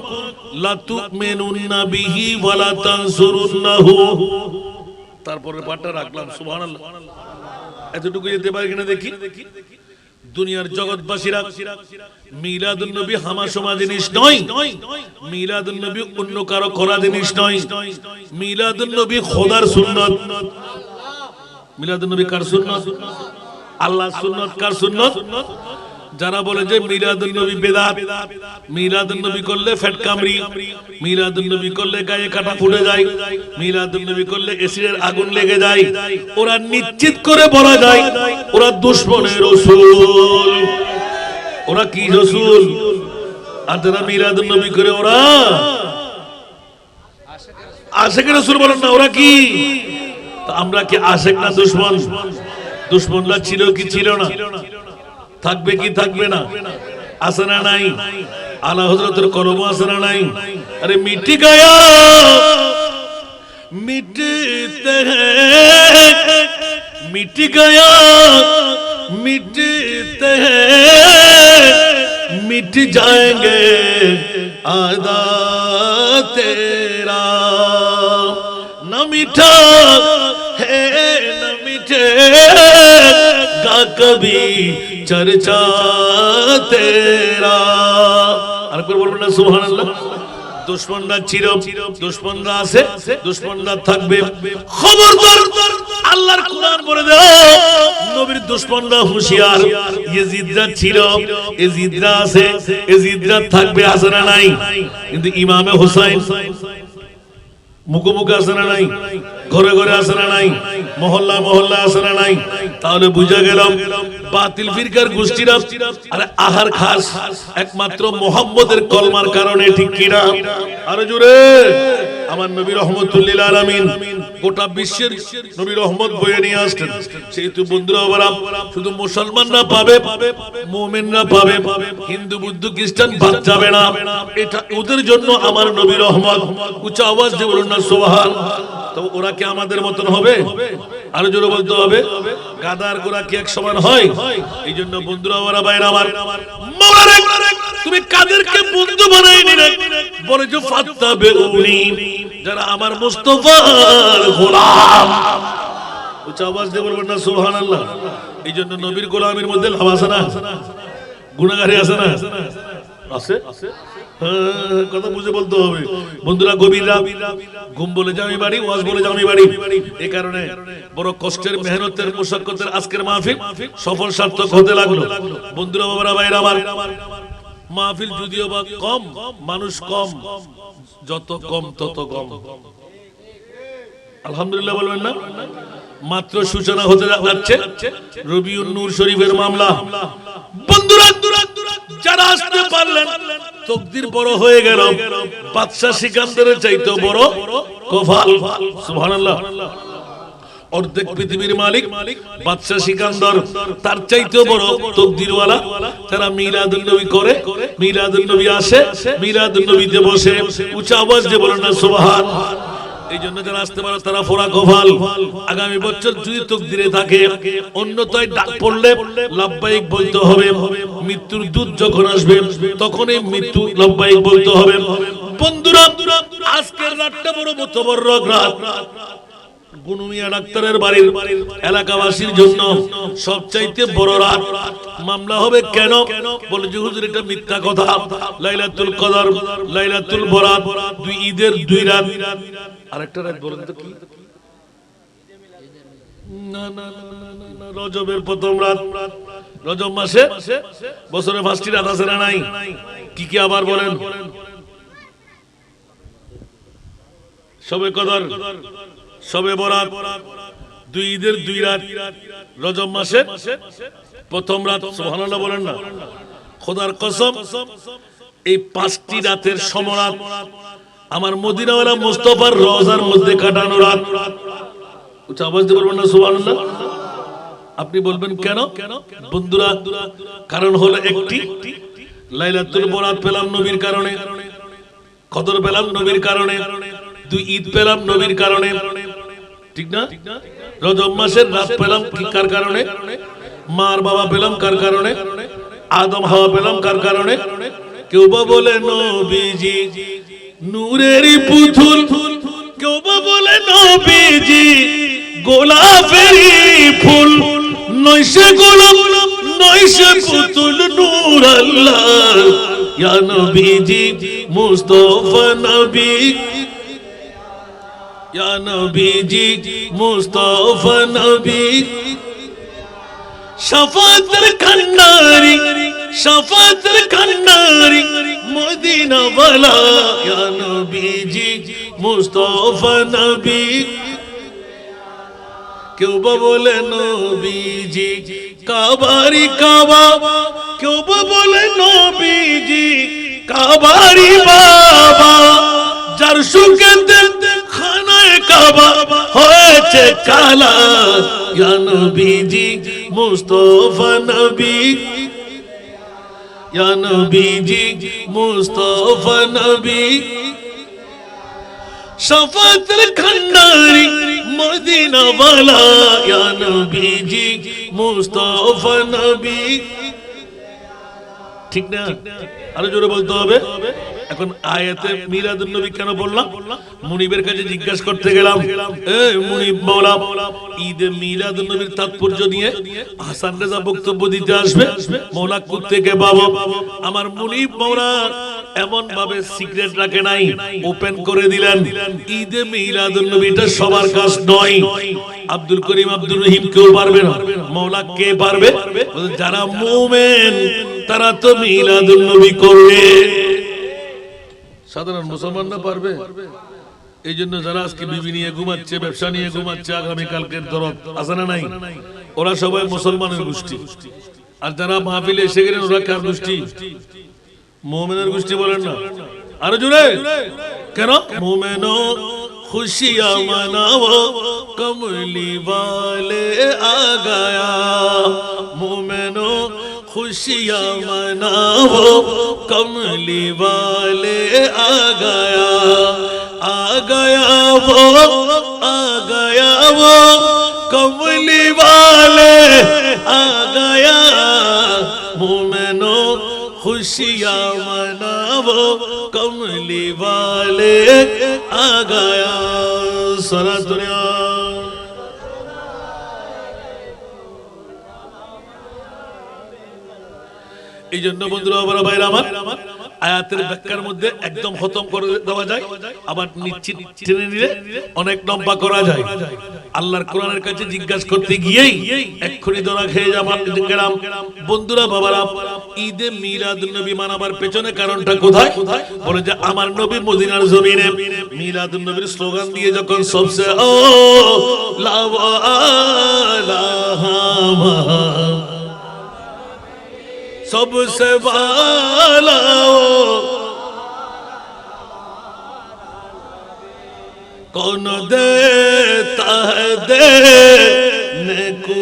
লা তু'মিনুন্না বিহি ওয়া লা তানসুরুন্নাহু। তারপরে পাঠটা রাখলাম সুবহানাল্লাহ। এতটুকু যেতে পারে কিনা দেখি। দুনিয়ার জগৎবাসীরা মিলাদুন নবী হামাশোমা জিনিস নয়, মিলাদুন নবী অন্য কারো করা জিনিস নয়, মিলাদুন নবী খোদার সুন্নাত। মিলাদুন নবী কার সুন্নাত? আল্লাহর সুন্নাত। কার সুন্নাত? যারা বলে যে মিলাদুন নবী বেদাত, মিলাদুন নবী করলে ফ্যাট কামড়ি, মিলাদুন নবী করলে গায়ে কাটা ফুটে যায়, মিলাদুন নবী করলে এসিডের আগুন লেগে যায়, ওরা নিশ্চিত করে বলা যায় ওরা দুশমনের রাসূল। ওরা কি রাসূল? আর যারা মিলাদুন নবী করে ওরা আশিক রাসূল বলেন না, ওরা কি? আমরা কি আশিক না দুশমন? দুশমনরা ছিল কি ছিল না? থাকবে কি থাকবে না? আছে না নাই? আলা হযরতের কলম আছে না নাই? আরে মিটি গায়া মিটতে হ্যায়, মিটি গায়া মিটতে হ্যায়, मिट जाएंगे आदा तेरा, न मिठा है न मिटेगा कभी चर्चा तेरा। আর একবার বলবেন না সুবহানাল্লাহ। দুশমনরা ছিল, দুশমনরা আছে, দুশমনরা থাকবে। খবরদার, আল্লাহর কোরআন বলে দাও নবীর দুশমনরা হুঁশিয়ার। ইয়াজিদরা ছিল, ইয়াজিদরা আছে, ইয়াজিদরা থাকবে, আছে না নাই? কিন্তু ইমামে হুসাইন মুখে মুখে আছে না নাই? ঘরে ঘরে আছে না নাই? মহল্লা মহল্লা আছে না নাই? তাহলে বুঝা গেল বাতিল ফিরকার গোষ্ঠীরা আরে আহার খাস একমাত্র মুহাম্মদের কলমার কারণে, ঠিক কি না? আরে জোরে আমার নবী রহমতুল লিল আলামিন গোটা বিশ্বের নবী রহমত বয়ে নিয়ে আসছেন। সেহেতু বন্ধুরা বাবা, শুধু মুসলমানরা পাবে, মুমিনরা পাবে, হিন্দু বুদ্ধ খ্রিস্টান বাদ যাবে না। এটা ওদের জন্য আমার নবী রহমত। উচ্চ আওয়াজ দিয়ে বলুন না সুবহানাল্লাহ। তো ওরা কি আমাদের মতন হবে? আরো জোরে বলতে হবে, গাদার গোরা কি এক সমান হয়? এই জন্য বন্ধুরা ওরা বাইরে আমার তুমি কাদেরকে বন্ধু বানাই নিলে বলে যে ফাত্তাবিউনি, যারা আমার মুস্তাফার গোলাম। উচ্চ আওয়াজ দিয়ে বলবেন না সুবহানাল্লাহ। এই জন্য নবীর গোলামের মধ্যে লাভ আছে না? গুনাহগারি আছে না? আছে। কথা বুঝে বলতে হবে বন্ধুরা। গভীরা ঘুম বলে জামি বাড়ি, ওয়াজ বলে জামি বাড়ি। এই কারণে বড় কষ্টের মেহনতের মুশাক্কতের আজকের মাহফিল সফল সার্থক হতে লাগলো। বন্ধুরা বাবারা ভাইরা আমার, মাহফিল যদিও বা কম, মানুষ কম, যত কম তত কম। আলহামদুলিল্লাহ বলবেন না? মাত্র সূচনা হতে যাচ্ছে রবিউন নূর শরীফের মামলা। বন্ধুরা যারা আসতে পারলেন তকদির বড় হয়ে গেল। বাদশা সিকান্দারের চাইতে বড় কফাল। সুবহানাল্লাহ। অর্ধেক পৃথিবীর মালিক বাদশা সিকান্দার, তার চাইতে বড় তকদিরওয়ালা। তারা মিলাদুন নবী করে, মিলাদুন নবী আসে, মিলাদুন নবীতে বসে। উচ্চ আওয়াজ দিয়ে বলেন না সুবহানাল্লাহ। এই জন্য যারা আসতে পারে তারা ফোরা কফাল। আগামী বছর যদি তকদিরে থাকে, অন্যথায় ডাক পড়লে লাব্বাইক বলতে হবে। মৃত্যুর দূত যখন আসবে তখনই মৃত্যু লাব্বাইক বলতে হবে। বন্ধুরা আজকের রাতটা বড় মুতাবাররক রাত। গুনুমিয়া ডাক্তারের বাড়ির এলাকাবাসীর জন্য সবচাইতে বড় রাত। মামলা হবে কেন? বলে যে হুজুর এটা মিথ্যা কথা। লাইলাতুল কদর, লাইলাতুল বরাত, দুই ঈদের দুই রাত। আরেকটা রাত বলেন তো কি? না না না, রজবের প্রথম রাত। রজব মাসে বছরে 5টি রাত আছে না নাই? কি কি আবার বলেন? শবে কদর, শবে বরাত, দুই ঈদের দুই রাত, রজব মাসে প্রথম রাত। সুবহানাল্লাহ বলেন না? খোদার কসম এই 5টি রাতের সমরাত আমার মদিনাওয়ালা মুস্তাফার রওজার মধ্যে কাটানো রাত। উচ্চ আওয়াজ দিয়ে বলবেন না সুবহানাল্লাহ। আপনি বলবেন কেন? বন্ধুরা কারণ হলো একটি, লাইলাতুল বরাত পেলাম নবীর কারণে, কদর পেলাম নবীর কারণে, দুই ঈদ পেলাম নবীর কারণে, ঠিক না? রজব মাসের রাত পেলাম কার কারণে? মার বাবা পেলাম কার কারণে? আদম হাওয়া পেলাম কার কারণে? কেউ বা বলে নবীজি নূরের পুতুল, কেউ বা বলে নবীজি গোলাপেরই ফুল। নয়সে গোলাপ নয়সে পুতুল নূর আল্লাহ, ইয়া নবীজি মুস্তাফা নবী, ইয়া নবীজি মুস্তাফা নবী। শাফাতের কান্নারি শাফাতের কান্নারি মদিনা ওয়ালা ইয়া নবীজি মুস্তাফা নবী কেউ বা বলে নবীজি কাবারি কাবা কেউ বা বলে নবীজি কাবারি বাবা যার সুগন্ধে খানায় কাবা হয়েছে কালা ইয়া নবীজি মুস্তাফা নবী ইয়া নবীজি মুস্তাফা নবী শাফাতের খান্ডারি মদিনা ওয়ালা ইয়া নবীজি মুস্তাফা নবী ঠিক না আরো জোরে বলতে হবে এখন আয়াতে মিলাদুন নবী কেন বললাম মুনিবের কাছে জিজ্ঞাসা করতে গেলাম এই মুনিব মাওলা ঈদে মিলাদুন নবীর তাৎপর্য নিয়ে হাসান রেজা বক্তব্য দিতে আসবে মাওলা কোত্থেকে পাবো আমার মুনিব মাওলা এমন ভাবে সিক্রেট রাখে নাই ওপেন করে দিলেন ঈদে মিলাদুন নবীটা সবার কাজ নয় আব্দুল করিম আব্দুর রহিম কেউ পারবে না মাওলা কে পারবে যারা মুমিন তারা তো মিলাদুন নবী করবে সাধারণ মুসলমানরা পারবে এই জন্য যারা আজকে বিবি নিয়ে ঘুমাচ্ছে ব্যবসা নিয়ে ঘুমাচ্ছে আগামী কালকের দরদ আছে না নাই ওরা সবাই মুসলমানের গোষ্ঠী আর যারা মাহফিলে এসে গেলেন ওরা কার গোষ্ঠী মুমিনের গোষ্ঠী বলেন না আরো জোরে কেন মুমিনো খুশিয়াं मनाओ कमली वाले आ गया मुमिनो खुशियां मनाओ कमली वाले आ गया वो कमली वाले आ गया मुमिनो खुशियां मनाओ कमली वाले आ गया सारा दुनिया এই জন্য বন্ধুরা বড় ভাইরা আমার আয়াতের ব্যাখ্যার মধ্যে একদম খতম করে দেওয়া যায় আবার নিশ্চিত টেনে নিলে অনেক লম্বা করা যায় আল্লাহর কোরআনের কাছে জিজ্ঞাসা করতে গিয়েই এক্ষুনি ধরা খেয়ে গেলাম বন্ধুরা বাবারা ঈদে মিলাদুন নবী মানাবার পেছনে কারণটা কোথায় বলে যে আমার নবী মদিনার জমিনে মিলাদুন নবীর স্লোগান দিয়ে যখন সবসে ও सबसे वाला कौन देता है देने को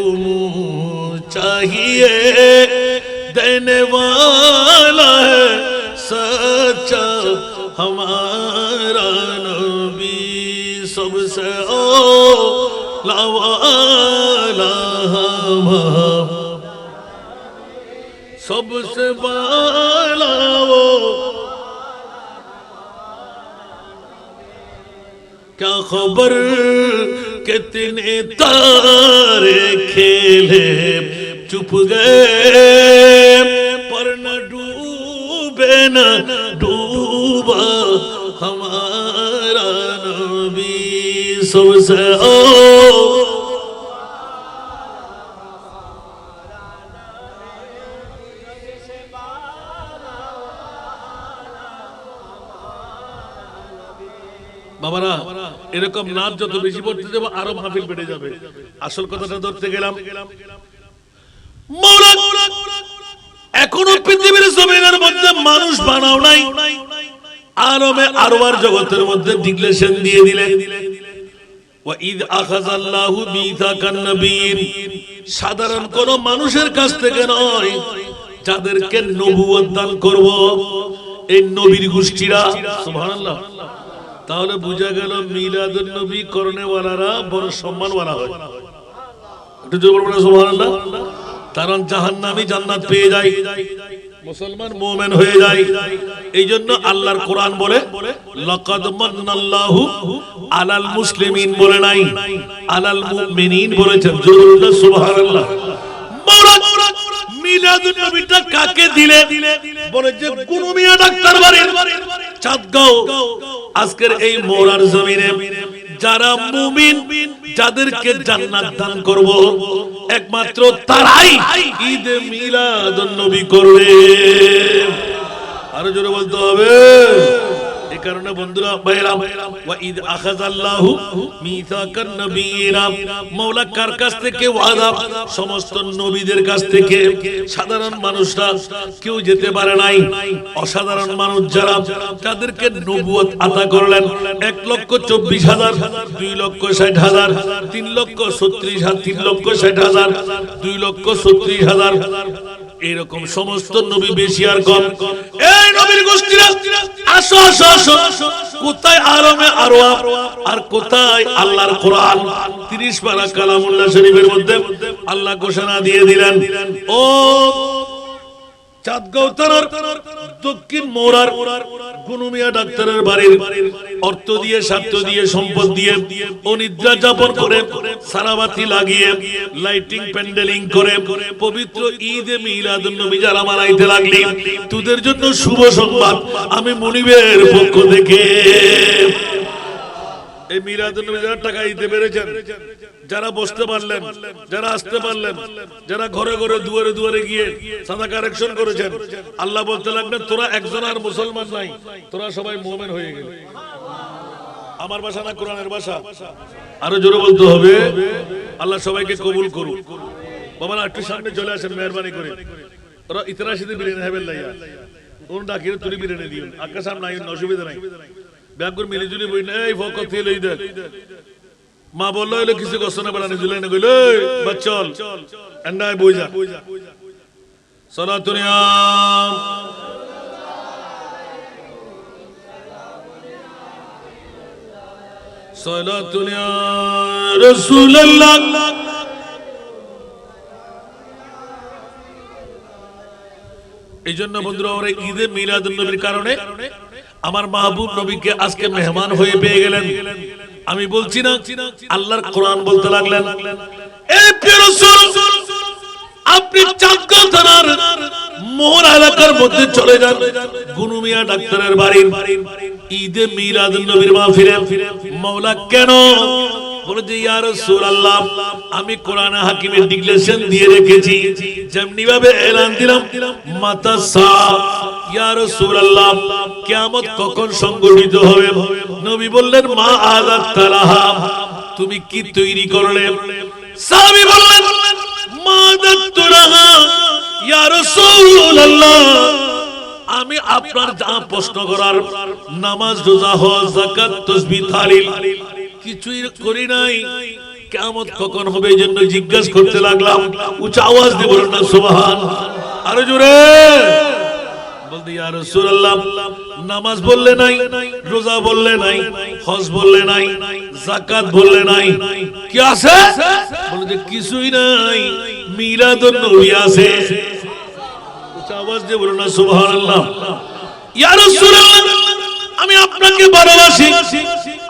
चाहिए देने वाला है सच्चा हमारा नबी सबसे ओ लावाला सबसे बाला वो क्या खबर कितने तारे खेले चुप गए पर न डूबे न डूबा हमारा नबी सबसे ओ বাবারা এরকম নাচ যত বেশি পড়তে যাবে আরো মাহফিল বেড়ে যাবে আসল কথাটা ধরতে গেলাম মাওলা এখনো পৃথিবীর জমিনের মধ্যে মানুষ বানাও নাই আরবে আরওয়ার জগতের মধ্যে ডিক্লেরেশন দিয়ে দিলেন ওয়া ইদ আখাযাল্লাহু মিথাকান নবিয়্যিন সাধারণ কোন মানুষের কাছ থেকে নয় যাদেরকে নবুয়ত দান করব এই নবীর গোষ্ঠীরা সুবহানাল্লাহ তাহলে বুঝা গেল মিলাদুন নবী করনেওয়ালারা বড় সম্মানওয়ালা হয় একটু জোরে বলুন সুবহানাল্লাহ কারণ জাহান্নামী জান্নাত পেয়ে যায় মুসলমান মুমিন হয়ে যায় এইজন্য আল্লাহর কোরআন বলে লাকাদ মান্নাল্লাহু আলাল মুসলিমিন বলে নাই আলাল মুমিনিন বলেছেন জোরে সুবহানাল্লাহ মাওলানা মিলাদুন নবীটা কাকে দিলে বলে যে কোন মিয়া ডাক্তার বাড়ির চাঁদগাঁও আজকের এই মোরার জমিনে যারা মুমিন যাদেরকে জান্নাত দান করব একমাত্র তারাই ঈদ মিলাদুন নবী করবে। আরো জোরে বলতে হবে। এই কারণে বন্ধুরা ভাইরা, ওয়া ঈদ আখাযাল্লাহু মিসাকান নবিয়িনা, মাওলা কার কাছ থেকে ওয়াদা? সমস্ত নবীদের কাছ থেকে। সাধারণ মানুষরা কেউ যেতে পারে নাই, অসাধারণ মানুষ যারা তাদেরকে নবুয়ত আতা করলেন 1,24,000, 2,60,000, 3,36,000, 3,60,000, 2,36,000, এরকম সমস্ত নবী বেশি আর কম। এই নবীর গোষ্ঠীরা আসো আসো আসো, কোথায় আলমে আরওয়া আর কোথায় আল্লাহর কোরআন? 30 পারা কালামুল্লাহ শরীফের মধ্যে আল্লাহ ঘোষণা দিয়ে দিলেন, ও চাঁদগাঁও থানার দক্ষিণ মোড়ার গুনুমিয়া ডাক্তারের বাড়ির অর্থ দিয়ে, স্বার্থ দিয়ে, সম্পদ দিয়ে অনিদ্রা যাপন করে, সারাবাতি লাগিয়ে, লাইটিং প্যান্ডেলিং করে পবিত্র ঈদে মিলাদুন নবী যারা মানাইতে লাগলি, তোদের জন্য শুভ সংবাদ আমি মুনিবের পক্ষ থেকে। এই মিলাদুন নবী যারা টাকা দিতে পেরেছেন, যারা বসতে পারলেন, যারা আসতে পারলেন, যারা ঘরে ঘরে দুয়ারে দুয়ারে গিয়ে সাদা কালেকশন করেছেন, আল্লাহ বলতে লাগলেন তোরা একজন আর মুসলমান নাই, তোরা সবাই মুমিন হয়ে গেল। আমার ভাষা না কোরআনের ভাষা? আরো জোরে বলতে হবে। আল্লাহ সবাইকে কবুল করুন। বাবা একটু সামনে চলে আসেন মেহরবানি করে। ওরা ইতরাশিতে বিরিয়ানি হেবেন লাইয়া ওন ডাকিরে তুলি বিরিয়ানি দিও, আকাশ সামনে নাই, অসুবিধা নাই। ব্যাগুর মিলিজুলি বই নাই, ফকত থেকে লই দেখ। মা বললো এলো কিছু কষ্ট না বাড়ানি জুলাই না কইল বাচ্চল এন্ডায় বই যা। সালাতুনিয়া সালাতুনিয়া রাসূলুল্লাহ। এই জন্য বন্ধুরা আমরা ঈদে মিলাদুন নবীর কারণে আমার মাহবুব নবীকে আজকে মেহমান হয়ে পেয়ে গেলেন। আমি বলছি না, আল্লাহর কোরআন বলতে লাগলেন, এই প্রিয় রাসূল আপনি চাঁদগাঁও থানার মোহর এলাকার মধ্যে চলে যান, গুনুমিয়া ডাক্তারের বাড়ির ঈদে মিলাদুন নবীর মাহফিলে। মাওলা কেন? বলে যে ইয়া রাসূলুল্লাহ আমি কোরআনে হাকিমের ডিক্লেরেশন দিয়ে রেখেছি, যেমনি ভাবে এলান দিলাম মাতা সা, ইয়া রাসূলুল্লাহ কিয়ামত কখন সংঘটিত হবে? নবী বললেন মা আযাতালাহা, তুমি কি তৈরি করলে? সাহাবী বললেন মা আযাতুলাহা ইয়া রাসূলুল্লাহ, আমি আপনার যা প্রশ্ন করার নামাজ, রোজা, হজ, যাকাত, তাসবিহ, তাহলিল কিছুই করি নাই। কিয়ামত কখন হবে এই জন্য জিজ্ঞাসা করতে লাগলাম। উচ্চ আওয়াজ দিয়ে বলুন না সুবহানাল্লাহ। আরো জোরে বলতে ইয়া রাসূলুল্লাহ নামাজ বললে নাই, রোজা বললে নাই, হজ বললে নাই, যাকাত বললে নাই, কি আছে? বলে যে কিছুই নাই, মিলাদুন নবী আছে। উচ্চ আওয়াজ দিয়ে বলুন না সুবহানাল্লাহ। ইয়া রাসূলুল্লাহ আমি আপনাকে ভালোবাসি,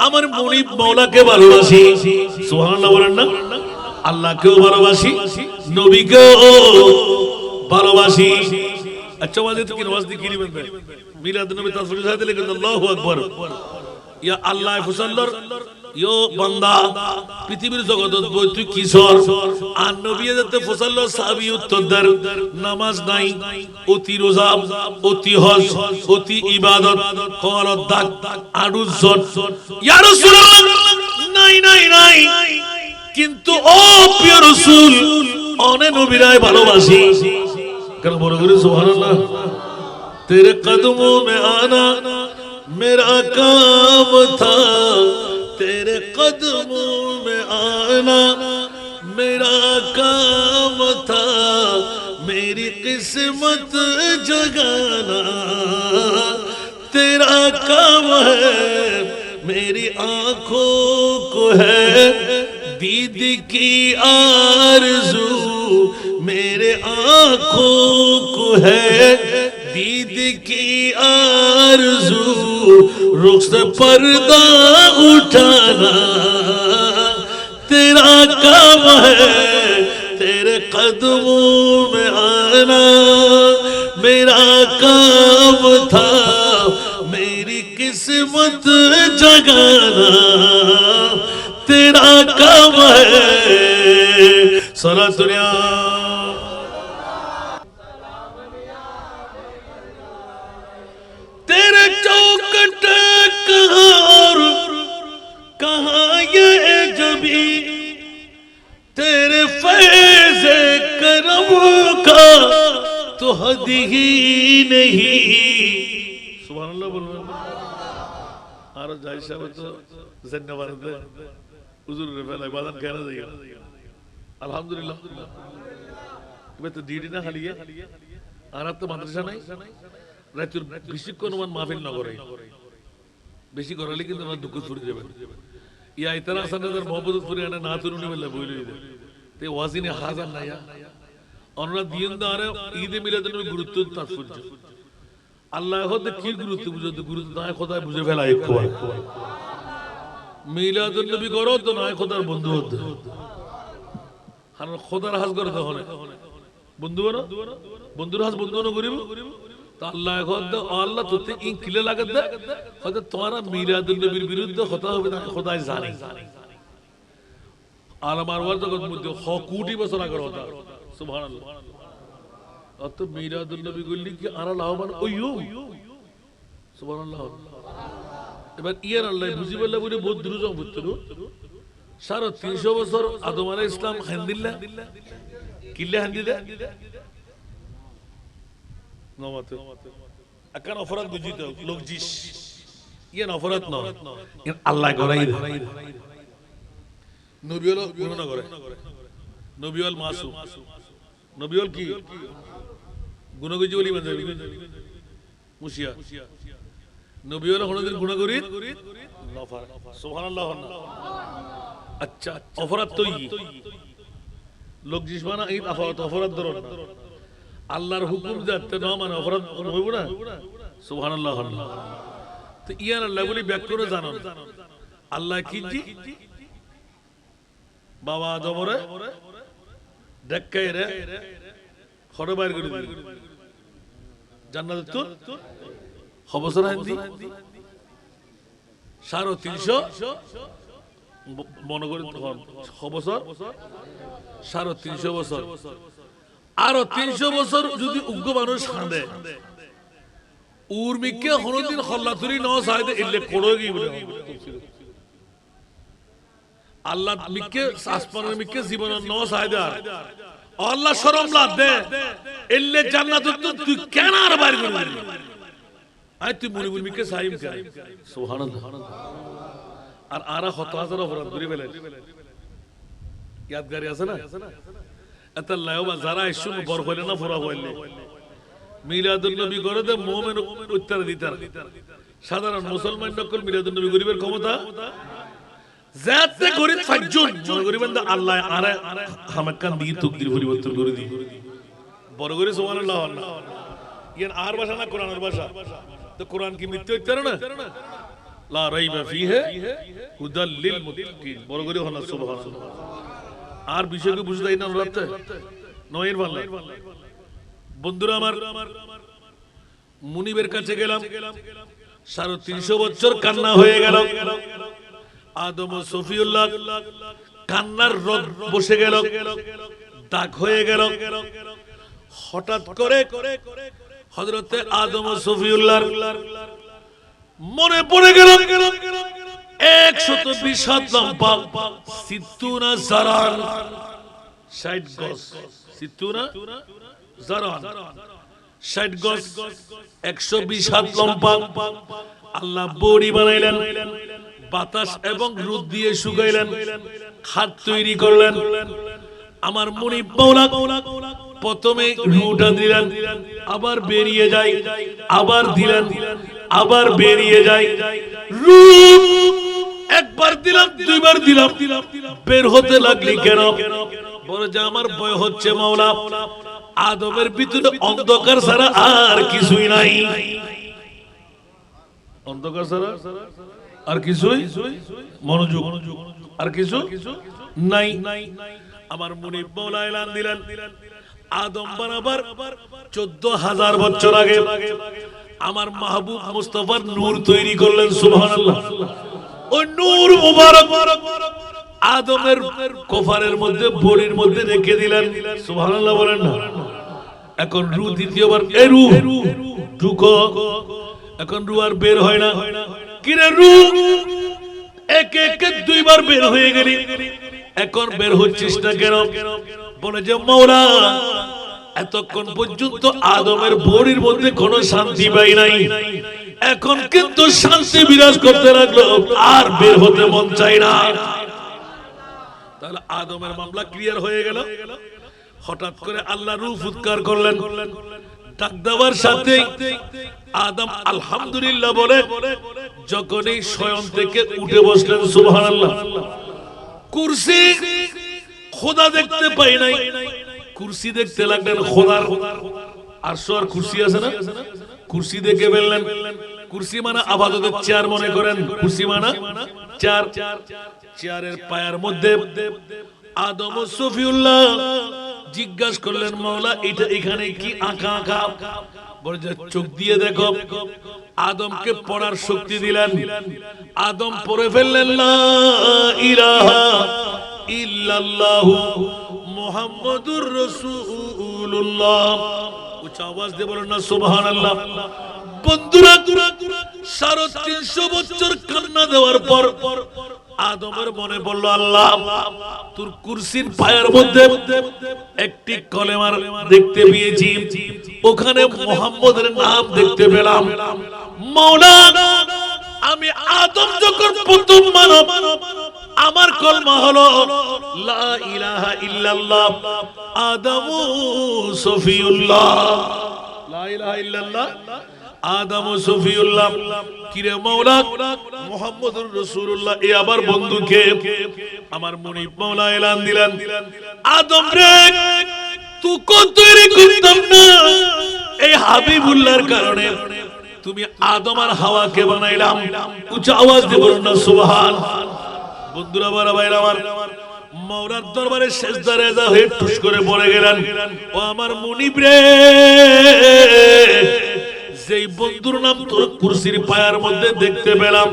আমার মুনিব মাওলাকে ভালোবাসি। সুবহানাল্লাহ বলেন না। আল্লাহকেও ভালোবাসি, নবীকেও ভালোবাসি। अच्छा वाजे तो की नमाज दी कीरी बंद है मिलाद नबी तस्वीर साथे लेकिन अल्लाहु আকবার ইয়া আল্লাহ ফুসাল্লার ইয়ো বান্দা পৃথিবীর জগৎ বই তুই কিশোর আর নবী যাতে ফুসাল্লার সাহাবী উত্তর দেন নামাজ নাই অতি রোজা অতি হজ অতি ইবাদত করার দাগ আড়ু জট ইয়া রাসূলুল্লাহ নাই নাই নাই কিন্তু ও প্রিয় রাসূল অনে নবীরাই ভালোবাসি कर बोलो गुरु सुभान अल्लाह तेरे कदमों में आना मेरा काम था तेरे कदमों में आना मेरा काम था मेरी किस्मत जगाना तेरा काम है मेरी आंखों को है दीद की आरज़ू मेरे आंखों को है दीद की आरज़ू रुख से पर्दा उठाना तेरा काम है तेरे कदमों में आना मेरा काम था मेरी किस्मत जगाना সালাতুন ইয়া तेरे चौखट कहां कहां ये जबी तेरे फैज़ करम का तो हद ही नहीं सुभान अल्लाह बोल আর যাই সাহেব তো ধন্যবাদ দে হুজুর রে ফেলাই বাদান কেন যাই আলহামদুলিল্লাহ এবার তো ডিডি না খালিয়ে আর তো মাদ্রাসা নাই রাতের বেশিক্ষণ মান মাহফিল না করে বেশি করালে কিন্তু আমার দুঃখ ছুটে যাবে ইয়া ইতারা সানাদার মোহাম্মদপুরি আনা না তুরুনি বলে বইলে তে ওয়াজিনে হাজার না ইয়া আমরা দিন দারে ঈদে মিলাদের নবী গুরুত্ব তাৎপর্য আল্লাহ হতে কি গুরুত্ব বুঝতে গুরুত্ব না খোদা বুঝে ফেলা এক কোয়া মিলাদুন নবী করো তো না খোদার বন্ধু হতে আর খোদার হাজ করে তখন বন্ধু না বন্ধুর হাজ বন্ধু না করিব আল্লাহ আল্লাহ তোতে ইন কিলে লাগাত দে হয়তো তোমারা মিলাদুন নবীর বিরুদ্ধে কথা হবে না খোদাই জানে আলমার ওয়ার জগৎ মধ্যে কোটি বছর আগে কথা সুবহানাল্লাহ অত মিলাদুন নবী বললি কি আর লাভবান ওইও সুবহানাল্লাহ এবার ইয়ার আল্লাহ বুঝি বললা বলে বহুত দূর যাও বুঝতো 350 বছর আদম আলাইহিস ইসলাম হান্দিল্লা কিল্লা হান্দিদা নমাতে আকান অপরাধ বুঝিত লোক জিস ইয়া অপরাধ ন ইয়া আল্লাহ গরাই নবী হলো গুনাহ না করে নবী হল মাসুম নবী হল কি গুনাহ কইজি বলি মানে মুশিয়া নবী হলো কোনদিন গুনাহ করি নফা সুবহানাল্লাহ আচ্ছা অপরাধ তো ই লোক জিস বানা এই অপরাধ ধরন না আল্লাহর হুকুম যাতে না মানে অপরাধ হইব না সুবহানাল্লাহ তো ইয়ার আল্লাহ বলি ব্যাকরণে জানেন আল্লাহ কিজি বাবা আদমরে দেখাই রে খড় বাইর করে দিল জান্নাত তো খবসর হান্দি 350 মনে করে খবসর 350 বছর আর 300 বছর যদি উগ্র মানুষ খাঁদে উর্মিকে হনদিন খল্লাতুরি ন সাইদে ইল্লে কোড়োগি বলে আল্লাহ মিকে আসমানের মিকে জীবন ন সাইদে আল্লাহ শরম লা দে ইল্লে জান্নাত তুই কেন আর বাইর করবি আই তুই মুনি মুনি মিকে সাইম করে সুবহানাল্লাহ আর আরা হতাজার অপরাধ ধরে ফেলে ইয়াদগারি আছে না আল্লাহ যারা শুন বর হইলে না ফোরা হইলে মিলাদুন নবী করে দে মুমিন উত্তর দিতার সাধারণ মুসলমান নকল মিলাদুন নবী গরিবের ক্ষমতা যাতে গরিব ফাজ্জুন মনে করিবেন না আল্লাহ আরে হামাকান দিয়ে তকদির পরিবর্তন করে দি বড় করে সুবহানাল্লাহ ইয়ান আর ভাষা না কোরআনের ভাষা তো কোরআন কি মিথ্যা উত্তর না লা রাইবা ফিহি হুদাল লিল মুত্তাকিন বড় করে হনা সুবহানাল্লাহ আর বিষয়কে বুঝতে না রাতে নয়ের ভালো বন্ধুরা আমার মুনিবের কাছে গেলাম 350 বছর কান্না হয়ে গেল আদম ও সফিউল্লাহ কান্নার রোগ বসে গেল দাগ হয়ে গেল হঠাৎ করে হযরতে আদম ও সফিউল্লাহ মনে পড়ে গেল 120 হাত লম্বা 60 জারান 60 গজ 60 জারান 60 গজ 120 হাত লম্বা আল্লাহ বড়ি বানাইলেন বাতাস এবং রোদ দিয়ে শুকাইলেন খাদ তৈরি করলেন আমার মুনিব মাওলা প্রথমে রুটা দিলেন আবার বেরিয়ে যায় আবার দিলেন আবার বেরিয়ে যায় রূপ একবার দিলাম দুইবার দিলাম বের হতে লাগলি কেন বলে যে আমার ভয় হচ্ছে মাওলা আদমের ভিতরে অন্ধকার ছাড়া আর কিছুই নাই অন্ধকার ছাড়া আর কিছুই মনোযোগ আর কিছু নাই আমার মুনিব মাওলা এলান দিলেন আদম বানাবার 14000 বছর আগে আমার মাহবুব মুস্তাফার নূর তৈরি করলেন সুবহানাল্লাহ ওই নূর মুবারক আদমের কফারের মধ্যে বড়ির মধ্যে রেখে দিলেন, সুবহানাল্লাহ বলেন না। এখন রু দ্বিতীয়বার এ রু ঢুকো, এখন রু আর বের হয় না। কিরে রু একে একে দুইবার বের হয়ে গেলি, এখন বের হচ্ছিস না কেন? বলে যে মাওলা এতক্ষণ পর্যন্ত আদমের বড়ির মধ্যে কোনো শান্তি পাই নাই, এখন কিন্তু শান্তি বিরাজ করতে লাগলো, আর বের হতে মন চাই না। তাহলে আদমের মামলা ক্লিয়ার হয়ে গেল। হঠাৎ করে আল্লাহ রূহ ফুৎকার করলেন, ডাক দেওয়ার সাথে আদম আলহামদুলিল্লাহ বলে যখনই শয়ন থেকে উঠে বসলেন, সুবহানাল্লাহ। কুরসি খোদা দেখতে পাই নাই, কুরসি দেখতে লাগলেন খোদার। আরশ আর কুরসি আছে না, কুরসি দেখে ফেললেন। কুরসি মানে আবাদতের চেয়ার মনে করেন, কুরসি মানে চেয়ার। চেয়ারের পায়ের মধ্যে আদম ও সফিউল্লাহ জিজ্ঞাসা করলেন, মাওলা এটা এখানে কি আঁকা আঁকা? বলে যে চোখ দিয়ে দেখো। আদমকে পড়ার শক্তি দিলেন, আদম পড়ে ফেললেন লা ইলাহা ইল্লাল্লাহু মুহাম্মাদুর রাসূলুল্লাহ। উচ্চ আওয়াজ দিয়ে বলেন না সুবহানাল্লাহ। বন্ধুরা 350 বছর কান্না দেওয়ার পর আদমের মনে পড়লো, আল্লাহ তোর কুরসির পায়ের মধ্যে একটি কলেমার দেখতে পেয়েছি, ওখানে মুহাম্মদের নাম দেখতে পেলাম। মাওলা আমি আদম যখন প্রথম মানব, আমার কলমা হলো লা ইলাহা ইল্লাল্লাহ আদম সফিউল্লাহ, লা ইলাহা ইল্লাল্লাহ আদম সফিউল্লাহ। কিরে মাওলা মুহাম্মদুর রাসূলুল্লাহ, এ আবার বন্ধুকে আমার মুনিব মাওলা এলান দিলেন, আদম রে তুকো তৈরি করতাম না, এই হাবিবুল্লাহর কারণে তুমি আদম আর হাওয়াকে বানাইলাম। উচ্চ আওয়াজ দিয়ে বলুন না সুবহান। বন্ধুরা বাবা ভাইরা আমার, মাওলার দরবারে সেজদা রেজা হয়ে টুস করে পড়ে গেলেন, ও আমার মুনিব রে, যেই বন্ধুর নাম তোর কুরসির পায়ের মধ্যে দেখতে পেলাম,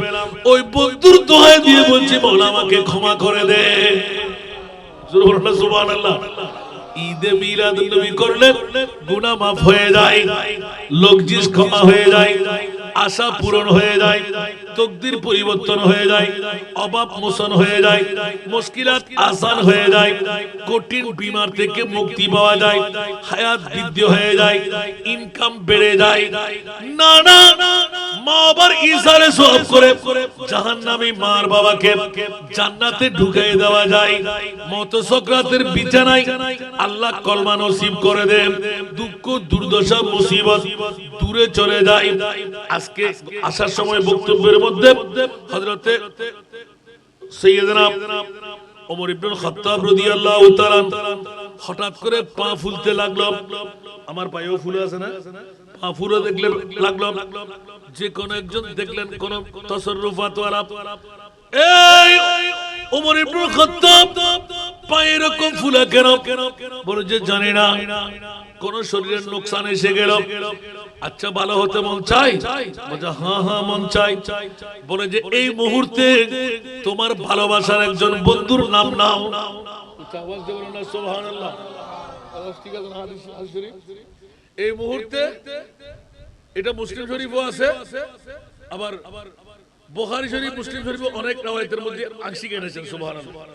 ওই বন্ধুর দোহাই দিয়ে বলছি মাওলা আমাকে ক্ষমা করে দে। সুবহানাল্লাহ। ঈদে মিলাদ নবী করলে গুনাহ মাফ হয়ে যায়, লজ্জিস ক্ষমা হয়ে যায়, আশা পূরণ হয়ে যায়, তকদির পরিবর্তন হয়ে যায়, অভাব মোচন হয়ে যায়, মুশকিলাত আসান হয়ে যায়, কঠিন বিমার থেকে মুক্তি পাওয়া যায়, হায়াত বৃদ্ধি হয়ে যায়, ইনকাম বেড়ে যায়। না না, মা বাবার ইশারে সব করে জাহান্নামী মার বাবাকে জান্নাতে ঢুকিয়ে দেওয়া যায়। মত সাকরাতের বিছানায় আল্লাহ কলমা নসিব করে দেন, দুঃখ দুর্দশা মুসিবত দূরে চলে যায়। আজকে আসার সময় বক্তব্যের মধ্যে হযরতে সাইয়েদনা ওমর ইবনে খাত্তাব রাদিয়াল্লাহু তাআলা হঠাৎ করে পা ফুলতে লাগলো। আমার পায়েও ফুলে আছে না, পা ফুলে দেখলে লাগলো, যে কোন একজন দেখলেন কোন তাসাররুফাত ওয়ালা, এই ওমর ইবনে খাত্তাব পায়ে এরকম ফুলা কেন? বলে যে জানি না, কোন শরীরের নোকসান এসে গেল। আচ্ছা ভালো হতে মন চাই? বলে হ্যাঁ হ্যাঁ মন চাই। বলে যে এই মুহূর্তে তোমার ভালোবাসার একজন বন্ধুর নাম নাও। সুবহানাল্লাহ। এই মুহূর্তে এটা মুসলিম শরীফও আছে, আবার বুখারী শরীফ মুসলিম শরীফ অনেক রাওয়ায়াতের মধ্যে আংশিক এনেছেন। সুবহানাল্লাহ।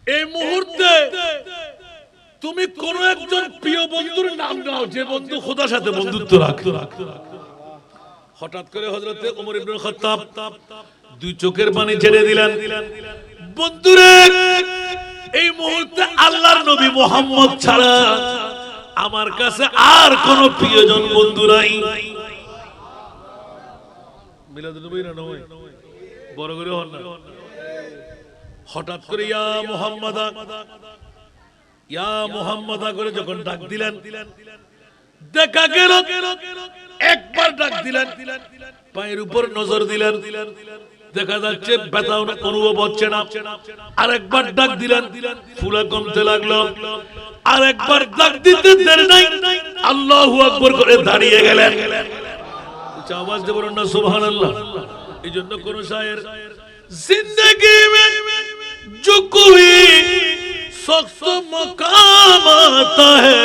এই মুহূর্তে তুমি কোন একজন প্রিয় বন্ধুর নাম নাও, যে বন্ধু খোদার সাথে বন্ধুত্ব রাখে। হঠাৎ করে হযরতে ওমর ইবনে খাত্তাব দুই চোখের পানি ছেড়ে দিলেন, বন্ধুরে এই মুহূর্তে আল্লাহর নবী মুহাম্মদ ছাড়া আমার কাছে আর কোন প্রিয়জন বন্ধু নাই। মিলাদুন নবী না নয়, বড় করে হন না। হঠাৎ করে ইয়া মুহাম্মাদা, ইয়া মুহাম্মাদা করে যখন ডাক দিলেন, দেখা গেল একবার ডাক দিলেন, পায়ের উপর নজর দিলেন, দেখা যাচ্ছে ব্যথা অনুভব হচ্ছে না। আরেকবার ডাক দিলেন, ফুলা কমতে লাগলো। আরেকবার ডাক দিতে দেরি নাই, আল্লাহু আকবার করে দাঁড়িয়ে গেলেন। আওয়াজ দিয়ে বলুন না সুবহানাল্লাহ। এই জন্য কোন শায়ের जिंदगी में जो कोई सख्त मकाम आता है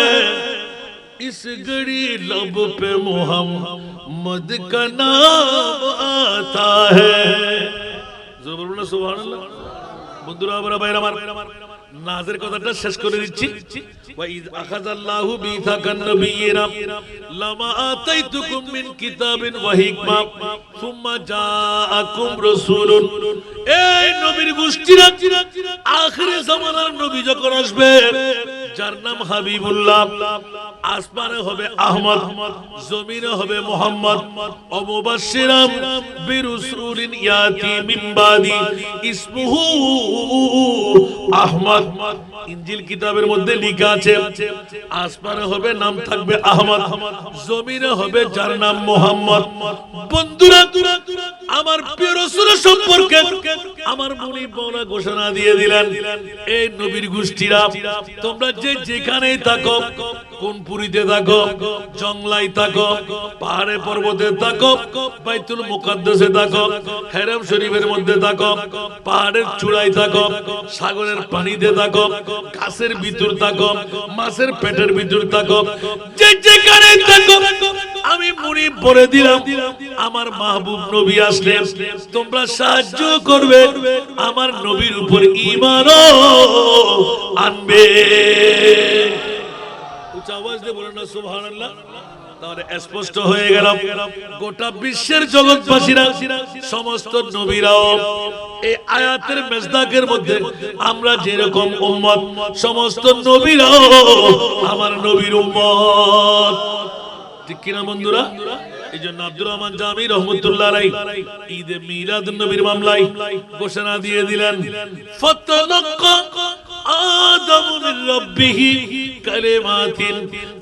इस घड़ी लब पे मोहम्मद का नाम आता है। जोर बोलो ना सुभान अल्लाह। বন্ধুরা বড় ভাইরা আমার নাজের কথাটা শেষ করে দিচ্ছি। ওয়া ইয আখাযাল্লাহু বিথাকান নবিয়িনা লামা আতাইতুকুম মিন কিতাবিন ওয়া হিকমা সুম্মা জাআকুম রাসূলুন। এই নবীর গোষ্ঠীরা আখিরে জামানার নবী যখন আসবে যার নাম হাবিবুল্লাহ, আসমানে হবে আহমদ, জমিনে হবে মুহাম্মদ। ও মুবাশশিরাম বিরুসুলিন ইয়াতি মিন বাদি ইসমুহু আহমদ। ইনজিল কিতাবের মধ্যে লেখা আছে আসমানে হবে নাম থাকবে আহমদ, জমিনে হবে যার নাম মুহাম্মদ। বন্ধুরা আমার প্রিয় রাসূলের সম্পর্কে আমার মুনিব মাওলানা ঘোষণা দিয়ে দিলেন, এই নবীর গোষ্ঠীরা তোমরা যে যেখানেই থাকো, কোন পুরীতে থাকো, জংলায় থাকো, পাহাড়ে পর্বতে থাকো, বাইতুল মুকাদ্দাসে থাকো, হেরাম শরীফের মধ্যে থাকো, পাহাড়ের চূড়ায় থাকো, সাগরের পানিতে থাকো, গাছের ভিতর থাকো, মাছের পেটের ভিতর থাকো, যে যেখানেই থাকো আমি মুনিব বলে দিলাম আমার মাহবুব নবী আসলে তোমরা সাহায্য করবে, আমার নবীর উপর ঈমানও আনবে। উচ্চ আওয়াজ দিয়ে বলেন না সুবহানাল্লাহ। তাহলে স্পষ্ট হয়ে গেল গোটা বিশ্বের জগৎবাসীরা সমস্ত নবীরাও এই আয়াতের মেজদাকের মধ্যে আমরা যেরকম উম্মত, সমস্ত নবীরাও আমার নবীর উম্মত। ঠিক কিনা বন্ধুরা? এই জন্য আব্দুর রহমান জামি রহমতুল্লাহ আলাইহি ঈদে মিলাদুন নবীর মামলায় ঘোষণা দিয়ে দিলেন, ফাতালাক্কা আদম মিন রাব্বিহি কালিমাতিন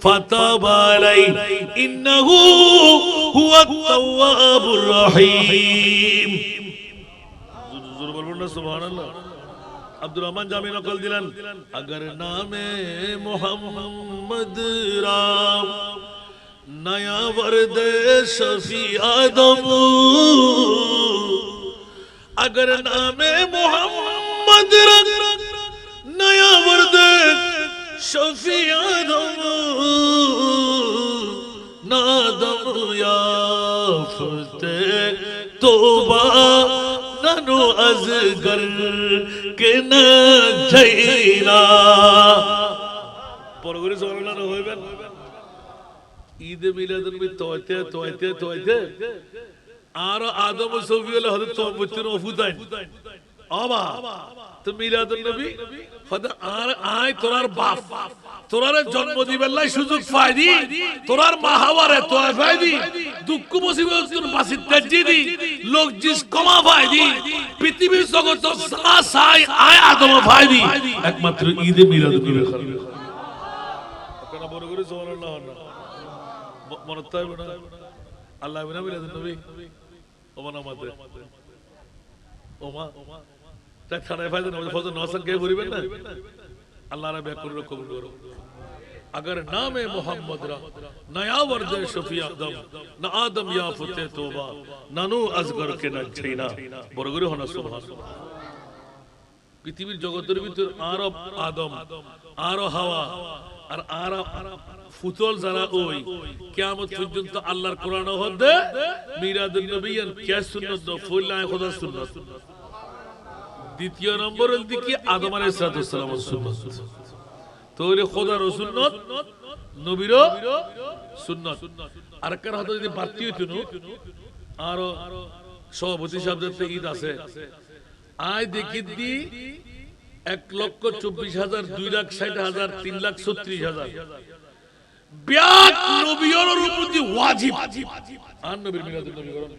ফাতাবা আলাইহি ইন্নাহু হুয়াত তাওয়াবুর রহিম। জোরে বলবেন না সুবহানাল্লাহ। আব্দুর রহমান জামি নকল দিলেন, अगर नामे मोहम्मद राम नया वर्द शफी आदम, अगर नामे मोहम्मद नया वर्द शफी आदम नादम याफ्ते तोबा ननु अजगर के न जैना। পরগরি সুবহানাল্লাহ হইবেন। ঈদে মিলাদুন নবী তোয়াইতে আর আদম ও সফিউল হযরত মুত্তিন ওফুদাইন আবা তো মিলাদুন নবী হদ আর আয় তোরার বাপ তোরারে জন্ম দিবেলাই সুযোগ পাইদি, তোরার মা হাওয়ারে তোরা পাইদি, দুঃখ মুসিবত কোন বাসিত তাজিদি লোক জিস কমা পাইদি, পৃথিবীর জগৎ সাই আয় আদম পাইদি একমাত্র ঈদে মিলাদুন নবী খালি। আপনারা বড় করে সুবহানাল্লাহ মনে তাই না আল্লাহ বিনা মিলাদুন নবী ওমান আমাদের ওমা তাই ছাড়াই ফায়দা না ফজর নওয়াজ কে করিবেন না আল্লাহ রাব্বি কবুল কবুল করো। अगर नामे मोहम्मद रा नया वर्द शफी आदम न आदम या फते तौबा नानू अजगर के न छैना বড়গরে হনা সুবহানাল্লাহ। পৃথিবীর জগতের ভিতর আরো আদম আরো হাওয়া আর আরো ফুতল যারা ওই কিয়ামত পর্যন্ত আল্লাহর কোরআন হদে মিলাদুন নবিয়্যান কিয়া সুন্নাত দ ফুল্লাহ খোদা সুন্নাত। দ্বিতীয় নম্বরের দিকে আদম আলাইহিস সালামের সুন্নাত। তাহলে খোদার সুন্নাত নবীরও সুন্নাত। আর কার হাতে যদি বাড়তি হইতো আরো সভাপতি সাহেবদের ঈদ আছে আয় দেখি দি 1,24,000 2,60,000 3,36,000 ব্যাক নবীর উপর দি ওয়াজিব আর নবীর মিলাদুন নবী করুন।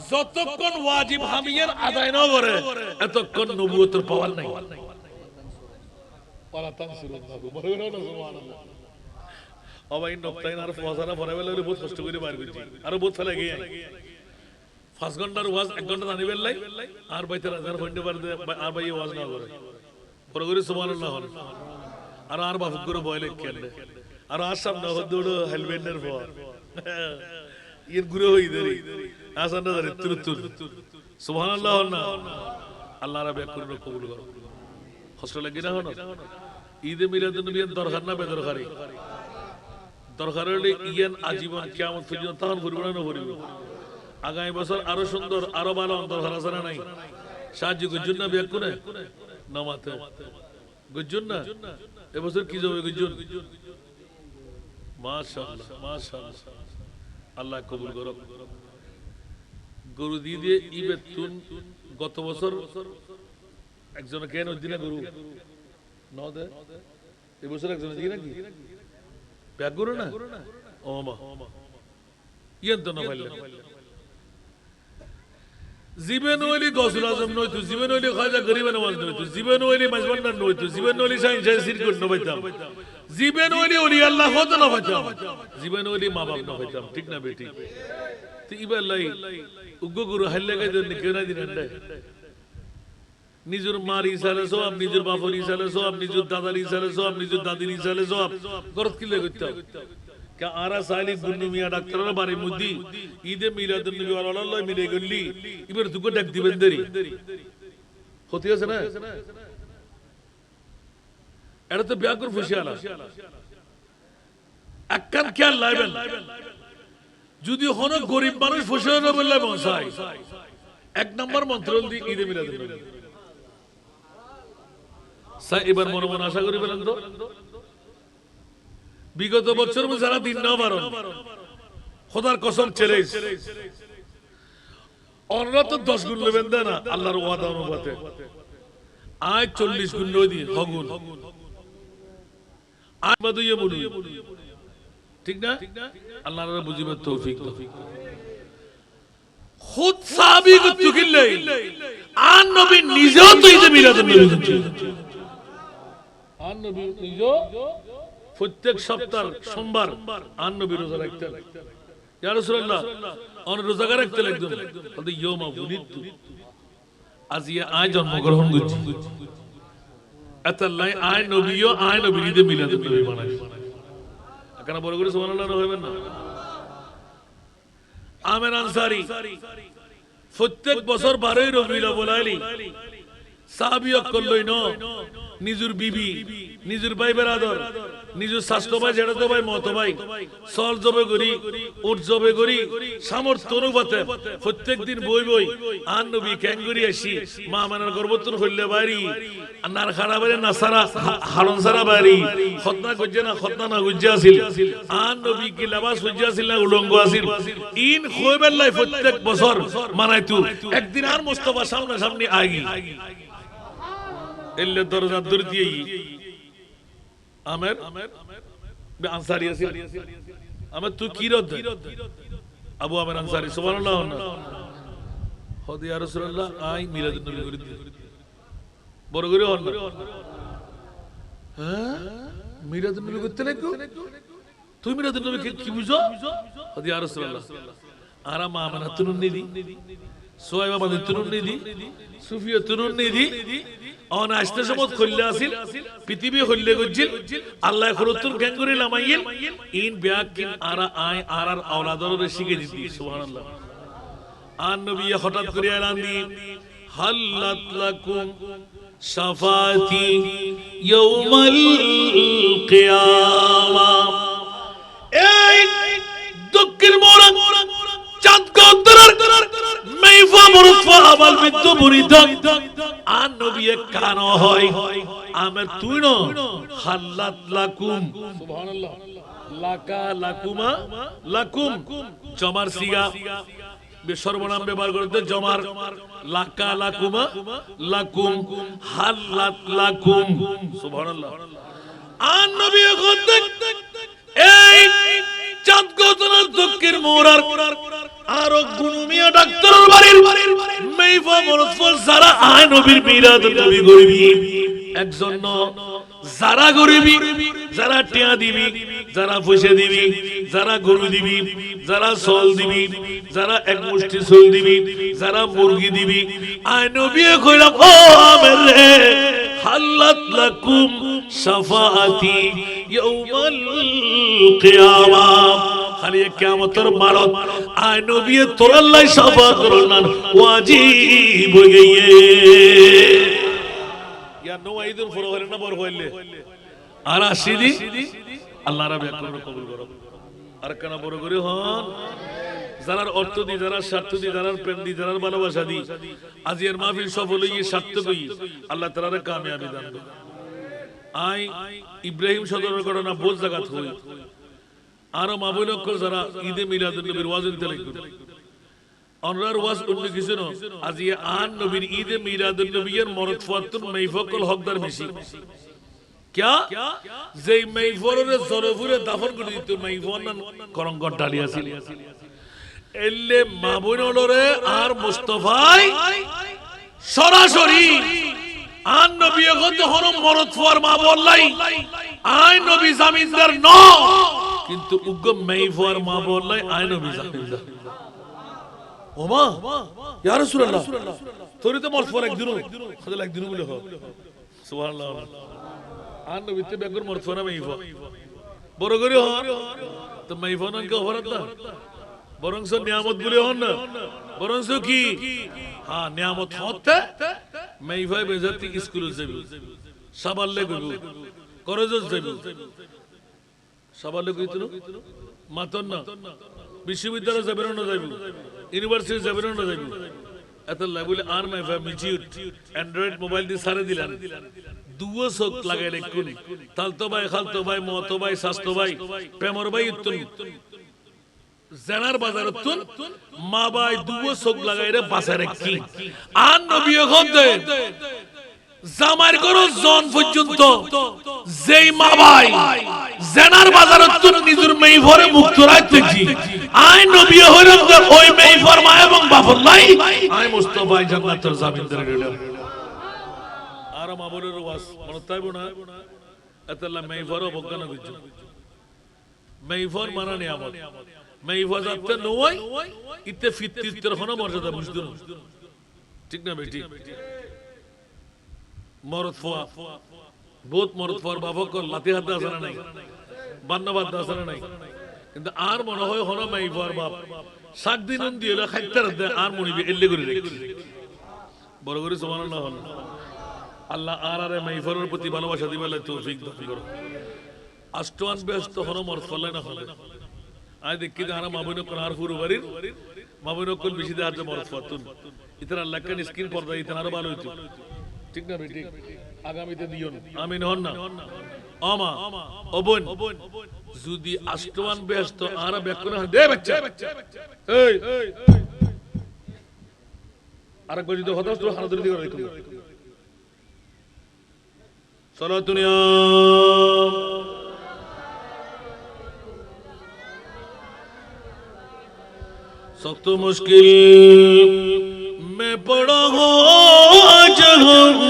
যতক্ষণ ওয়াজিব হামিয়ার আদায় না করে এতক্ষণ নবুয়তের পাওয়ার নাই। ওয়ালা তানসুরুল্লাহ বলে না সুবহানাল্লাহ। আবার এই নক্তাইন আর ফজারা ফরাবে লাগলে বহুত কষ্ট করে বাইর করছি আর বহুত ফেলে গিয়ে 5 ঘন্টার ওয়াজ 1 ঘন্টা জানিবেন লাই আর বাইতে রাজার ফন্ডে বার আর ভাই ওয়াজ না করে বড় করে সুবহানাল্লাহ আর বাফুক করে বয়লে খেলে আর আসাম না হদুড় হেলমেটের পর ইন গুরে হই দেরি আসান না ধরে তুল সুবহানাল্লাহ না আল্লাহ রাব্বি করে কবুল করো কষ্ট লাগে না হলো ঈদে মিলাদুন নবী দরকার না বেদরকারি দরকার হলে ইয়ান আজীবন কিয়ামত পর্যন্ত তখন পরিবর্তন না করিব আগামী বছর আরো সুন্দর আরো ভালো দরকার আছে না নাই সাহায্য গুজুন না বিয়া কোনে নামাতে গুজুন না এবছর কি যাবে গুজুন মাশাআল্লাহ মাশাআল্লাহ আল্লাহ কবুল করো গরু দিয়ে ইবেতুন গত বছর একজন কেন দিনা গরু নাও দে এবছর একজন দিই নাকি ব্যাগ গরু না ও মা ইয়ান তো না পাইলে জীবন ওলি গসুল আজম নইতো জীবন ওলি খাজা গরিব নওয়াজ নইতো জীবন ওলি মাজবান্ডার নইতো জীবন ওলি শাইন শাহ সিরকুট নবাইতাম জীবন ওলি আল্লাহ কত না পাইতাম জীবন ওলি মা বাপ না পাইতাম ঠিক না বেটি তো ইবাল্লাই উগ্গ গুরু হাইলে গাইতে কেউ না দিন নিজের মার ইসালে সব নিজের বাপর ইসালে সব নিজের দাদার ইসালে সব নিজের দাদির ইসালে সব গরত কিলে করতাম কে আরা সাইলি গুন্নু মিয়া ডাক্তারের বাড়ি মুদি ঈদে মিলাদুন নবী আল্লাহ মিলে গল্লি এবার দুটো ডাক দিবেন দেরি হতে আছে না এটা তো ব্যাকুর ফুশিয়ালা একখান খেয়াল লাইবেন যদি হন গরিব মানুষ ফুশিয়ালা বললে মশাই এক নম্বর মন্ত্র দি ঈদে মিলাদুন নবী সাই এবার মনে মনে আশা করি বলেন তো বিগত বছর যারা দিন না পারেন খোদার কসম ছেড়ে অনরা তো 10 গুণ নেবেন না আল্লাহর ওয়াদা অনুপাতে আয় 40 গুণ নই দিয়ে হগুন আয় বাদুয়ে বলি ঠিক না আল্লাহর বুঝিবার তৌফিক খুদ সাহাবী কুতুকিল্লে আন নবী নিজেও তো ঈদে মিলাদুন নবী আন নবী নিজেও প্রত্যেক সপ্তাহ সোমবার আন নবী রোজা রাখতেন ইয়া রাসূলুল্লাহ অন রোজাগার রাখতেন একদম বলতে ইয়ামা বুলিতু আজ ইয়া আয় জন্মগ্রহণ করছি আতাল্লাহ আয় নবীও আয় নবী ঈদে মিলাদুন নবী বানাই কেন বড় করে সুবহানাল্লাহ হইবেন না আমের আনসারী প্রত্যেক বছর 12 রবিউল আউয়াল আলী সাহাবী করলই ন নিজের বিবি নিজের ভাই বেরাদর নিজের শাস্ত্র ভাই জেঠাতো ভাই মতো ভাই সল জবে করি উট জবে করি সামর্থ্য অনুপাতে প্রত্যেক দিন বই বই আন নবী ক্যাঙ্গুরি আসি মা মানার গর্বতন হইলে বাড়ি নার খাড়া বাড়ি না সারা হারন সারা বাড়ি খতনা গজ্জে না খতনা না গজ্জে আসিল আন নবী কি লাবাস গজ্জে আসিল না উলঙ্গ আসিল ইন খোয়েবেল্লাই প্রত্যেক বছর মানাইতু একদিন আর মুস্তাফা সামনে সামনে আগি এলে দরজা দূর দিয়ে আমের আনসারী আছে আমার তুই কি রদ আবু আমের আনসারী সুবহানাল্লাহ হদি ইয়া রাসূলুল্লাহ আই মিলাদুন নবী করে বড় করে হন হ্যাঁ মিলাদুন নবী করতে লাগো তুই মিলাদুন নবী কি বুঝো হদি ইয়া রাসূলুল্লাহ আরা মা আমানা তুনুন নিদি সোয়াইবা বাদে তুনুন নিদি সুফিয়া তুনুন নিদি অন আসতে সমত খুললে আসিল পৃথিবী হইলে গজ্জিল আল্লাহ খরতুর গ্যাঙ্গুরি লামাইল ইন বিয়াকিন আরা আয় আরার আওলাদর শিখে দিতি সুবহানাল্লাহ আন নবী হঠাৎ করে এলান দি হাল্লাত লাকুম শাফাতি ইয়াউমাল কিয়ামা এই দক্ষিণ মোরা চাঁদ গদরার মাইফা মুরফা আবাল বিদ্য বুরিদক আন নবী কান হয় আমের তুই ন হাল্লাত লাকুম সুবহানাল্লাহ লাকা লাকুমা লাকুম জমার সিগা সর্বনাম ব্যবহার করতে জমার লাকা লাকুমা লাকুম হাল্লাত লাকুম সুবহানাল্লাহ আন নবী কত এই চাঁদ গদরার দক্ষিণ মোরার আরো গুনুমিয়া ডাক্তারের বাড়ির মাইফা মুরফা যারা আয় নবীর মিলাদুন নবী করবি একজন যারা গরিবি যারা টিয়া দিবি যারা পয়সা দিবি যারা গরু দিবি যারা সল দিবি যারা এক মুষ্টি সল দিবি যারা মুরগি দিবি আয় নবী কইলাম ও আমের রে হাল্লাত লাকুম শাফাআতি ইয়াউমাল কিয়ামা খালি কিয়ামতের মারত আয় নবী তোর আল্লাহ শাফাত করলেন ওয়াজিব হয়ে গিয়ে ইয়া নো ঈদুল ফরহ হলে না বড় হইলে আর আসিদি আল্লাহ রাব্বি কবুল করো আর কেন বড় করে হন যারা অর্থ দি যারা স্বার্থ দি যারা প্রেম দি যারা ভালোবাসা দি আজ এর মাহফিল সফল হই সার্থক হই আল্লাহ তাআলার কামিয়াবি দান করুন আই ইব্রাহিম সদরের ঘটনা বোঝ জায়গাত হই আর মাবুল অক্ষর যারা ঈদে মিলাদুন নবীর ওয়াজিন তেলাই করুন অনরার ওয়াজ অন্য কিছু না আজ এই আন নবীর ঈদে মিলাদুন নবীর মরদ ফাতুন মাইফাকুল হকদার বেশি क्या যেই মাইফরের জরফুরে দাফন করে দিত মাইফর না করঙ্গর ডালি আছিল এলে মাবুনলরে আর মুস্তাফাই সরাসরি আন নবী গত হন মরদ ফর মা বললাই আই নবী জামিনদার ন কিন্তু উগ্র মাইফর মা বললাই আই নবী জামিনদার ওমা ইয়া রাসূলুল্লাহ তোরি তো মরদ ফর একদিন খালি একদিন বলে হ সুবহানাল্লাহ আন নবীতে বেগুর মরদ ফর মাইফ বড় করে হ তো মাইফর নাম কে হরত না বরংস নিয়ামত বলে হন না বরংস কি হ্যাঁ নিয়ামত হতে মাইফাই বেজাতি স্কুলে যাবে সাবালে গবু কলেজে যাবে সাবালে কইতো মাতন না বিশ্ববিদ্যালয়ে যাবে না যাবে ইউনিভার্সিটি যাবে না যাবে এত লাগলে আর মাইফাই মিচিউট অ্যান্ড্রয়েড মোবাইল দিয়ে সারে দিলেন দুও চোখ লাগাইলে কোন তালতো ভাই খালতো ভাই মতো ভাই শাস্তো ভাই প্রেমর ভাই ইত্তুন জানার বাজারতুন মা ভাই দুও চোখ লাগাইরে বাজারে কি আর নবী গদে জামার করো জন পর্যন্ত যেই মা ভাই জানার বাজারতুন নিজের মেইফরে মুক্ত রাখতে জি আই নবী হইরম ওই মেইফর মা এবং বাপর নাই আই মুস্তাফা জান্নাতের জামিনদার হইল আর মা বলের ওয়াজ মনে তাইবো না এতলা মেইফর বজ্ঞান কইছো মেইফর মানা নিয়ামত মেইফাজাতে নয় ইতে ফিতরিতের হনা মর্যাদা বুঝছো ঠিক না বেটি মরদ ফোয়া বহুত মরদ ফোয়ার বাবক লাতি হাত আছে না নাই বান্নাবাদ আছে না নাই কিন্তু আর মনে হয় হনা মেইফার বাপ সাত দিন দিলে খাইতার দে আর মনিবি এল্লে করে রেখে বড় করে সুবহানাল্লাহ আল্লাহ আর আরে মেইফারের প্রতি ভালোবাসা দিবেলে তৌফিক দান করো আষ্টওয়ান ব্যস্ত হনা মরদ ফলে না ফলে আজ দেখি যারা মাবুনকল আর পুরো বাড়ির মাবুনকল বেশি দেওয়ার জন্য মরদ ফাতুন ইতার আল্লাহ কান স্ক্রিন পর্দা ইতার আরো ভালো হইতো ঠিক না বেটি আগামীতে দিও আমিন হন না আমা ওবন যদি আষ্টওয়ান ব্যস্ত আর ব্যাকরণ দে বাচ্চা এই আরেকবার যদি হতাশ তো হানাদুরি দিয়ে রাখো সালাতুনিয়া सख्त मुश्किल में पड़ा हो आज हम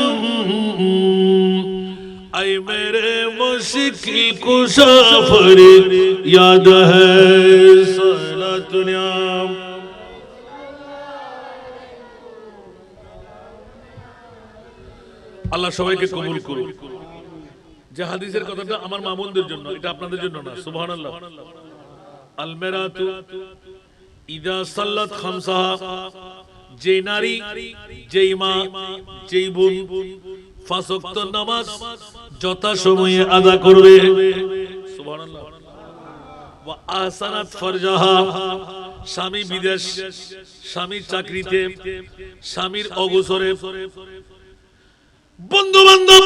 आई मेरे मुश्किल कुशा फरीद याद है सलातुनिया আল্লাহ সবাইকে কবুল করুন যে হাদিসের কথাটা আমার মামুনদের জন্য এটা আপনাদের জন্য না সুবহানাল্লাহ আল মিরাতু ইদা সাল্লাত খামসাহা যে নারী যেই মা যেই বোন পাঁচ ওয়াক্ত নামাজ যথা সময়ে আদা করবে সুবহানাল্লাহ ওয়া আহসানাত ফারজাহা স্বামী বিদেশ স্বামীর চাকরিতে স্বামীর অগোচরে বন্ধু বান্ধব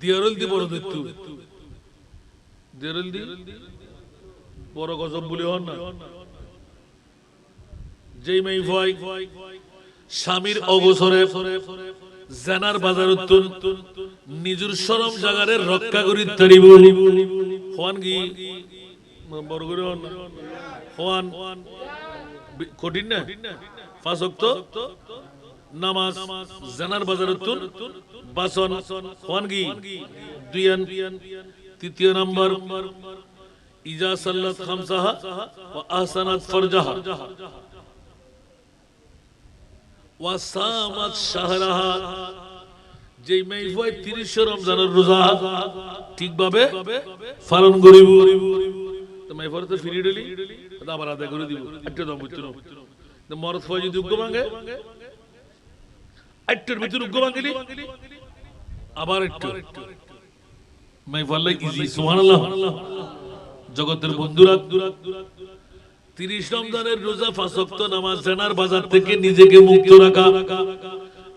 দিয়ারল দি বড় দেখতু দিয়ারল দি বড় গজব বলি হন না যেই মেই ভয় স্বামীর অবসরে জানার বাজার উত্তন নিজের শরম জাগারে রক্ষা করি তারিব হওয়ান কি বড় করে হন হওয়ান কঠিন না পাঁচ ওয়াক্ত নামাজ জানার বাজার উত্তন বাসন হওয়ান কি দুইয়ান তৃতীয় নাম্বার ইজা সাল্লাত খামসাহা ওয়া আহসানাত ফারজাহা ওয়া সামাত শাহরাহা যেই মেয়ে 30 রমজানের রোজা ঠিকভাবে পালন করিব মাই ফর তো ফ্রি ডলি আবার আদায় করে দিব একটা দাম বুঝছো না মরদ ফয় যদি উগ্গ ভাঙে একটার ভিতর উগ্গ ভাঙিলি আবার একটু মাই ফরলাই ইজি সুবহানাল্লাহ জগতের বন্ধুরা 30 রমজানের রোজা 5 ওয়াক্ত নামাজ জানার বাজার থেকে নিজেকে মুক্ত রাখা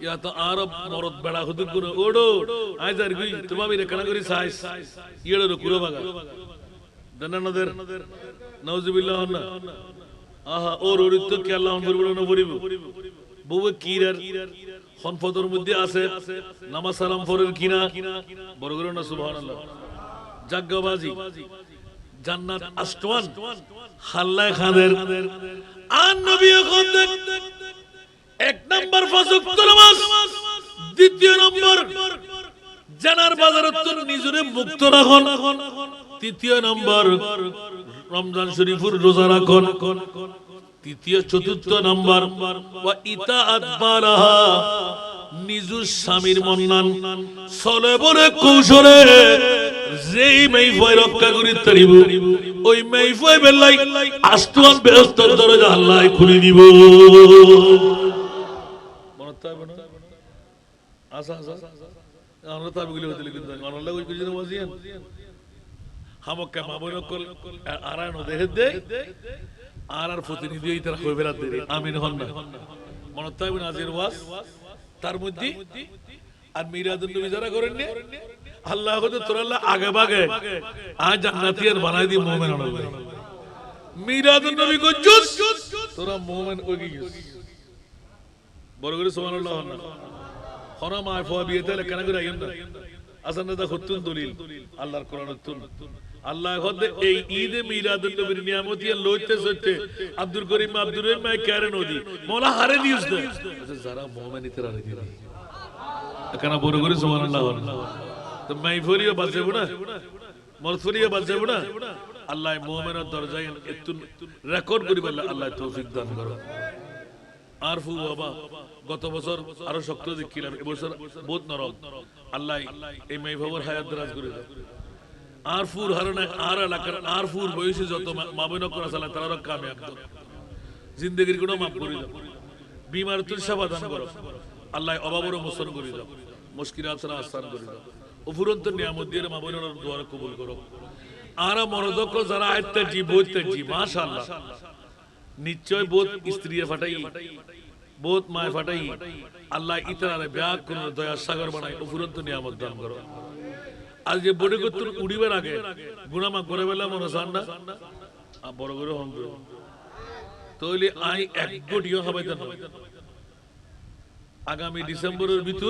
ইয়া তো আরব মরদ বেড়া হুদুর করে ওড়ো আইজার গই তুমি রেখানা করি সাইজ ইয়েড়ের কুরো বাগা দনানদের নাউজুবিল্লাহ না আহা ওর ওরিত কি আল্লাহ বলবো না বলিব বউ কিরার খনফতর মধ্যে আছে নামাজ সালাম ফরের কিনা বড় করে না সুবহানাল্লাহ জাগবাজি জান্নাত আষ্টওয়ান হাল্লায় খাদের আর নবী খোদে এক নাম্বার 5 ওয়াক্ত নামাজ দ্বিতীয় নাম্বার জানার বাজারত নিজরে মুক্ত রাখুন তৃতীয় নাম্বার রমজান শরীফের রোজা রাখুন তৃতীয় চতুর্থ নাম্বার ওয়া ইতাআত বালাহা নিজুর স্বামীর মন্নান চলে বলে কৌশলে যেই মেইফয় রক্ষা করি তারিব ওই মেইফয় বেলাই আষ্টওয়ান বেহেশতের দরজা আল্লাহ খুলে দিব মনত হবে না আসা আমরা তাবিগুলি হতে লিখুন আল্লাহ কই কিছু ওয়াজিয়ান হামক মাবুন কল আরানো দেহে দে আর প্রতিনিধি এই তারা কই বেরাত দেরি আমিন হন না মনত হবে না আজির ওয়াজ তার মধ্যে আর মিরাদুন নবী যারা করেন নে আল্লাহ কত তোরাল্লাহ আগে ভাগে আজ জান্নাতিয়ার বানাই দি মুমিন হল মিরাদুন নবী কো জুস তোরা মুমিন কই গিস বড় করে সুবহানাল্লাহ না খনা মায় ফা বিয়েতে কেন করে আইন না আসান দা খুতুন দলিল আল্লাহর কোরআনের তুন আল্লাহ খোদে এই ঈদে মিলাদুন নবীর নিয়ামতিয়া লইতে সত্যে আব্দুল করিম আব্দুর রহিম মাই কারে নদী মোলা হারে দিস না যারা মুমিন ইতরা রে দি কেন বড় করে সুবহানাল্লাহ তো মাই ফরিও বাজে না মরফরিও বাজে না আল্লাহ মুমিনের দরজায় এতুন রেকর্ড করি বলে আল্লাহ তৌফিক দান করো আরফু বাবা গত বছর আরো শক্ত দেখিলাম এবছর বহুত নরম আল্লাহ এই মাই বাবার হায়াত দরাজ করে দাও আরফুর হারনে আর এলাকার আরফুর বয়সে যত মাবইন করা চালা তারা কামিয়াব দাও জিন্দেগির গুনাহ মাফ করে দাও বিমার তুল সমাধান করো আল্লাহ অভাবর মোচন করে দাও মুশকিলাত ছাড়া আসান করে দাও উপরন্ত নিয়ামত দিয়ে মাবইনের দোয়া কবুল করো আর মরদক যারা আয়তে জীবত জি মাশাআল্লাহ নিশ্চয় বহুত স্ত্রী ফাটাই বহুত মায় ফাটাই আল্লাহ ইতরারে ব্যাগ কোন দয়া সাগর বানাই উপরন্ত নিয়ামত দান করো আজ যে বড় কত উড়িবার আগে গুনামা করে বেলা মনে সান্না বড় করে হম তাহলে আই এক কোটিও হবে জানো আগামী ডিসেম্বরের ভিতর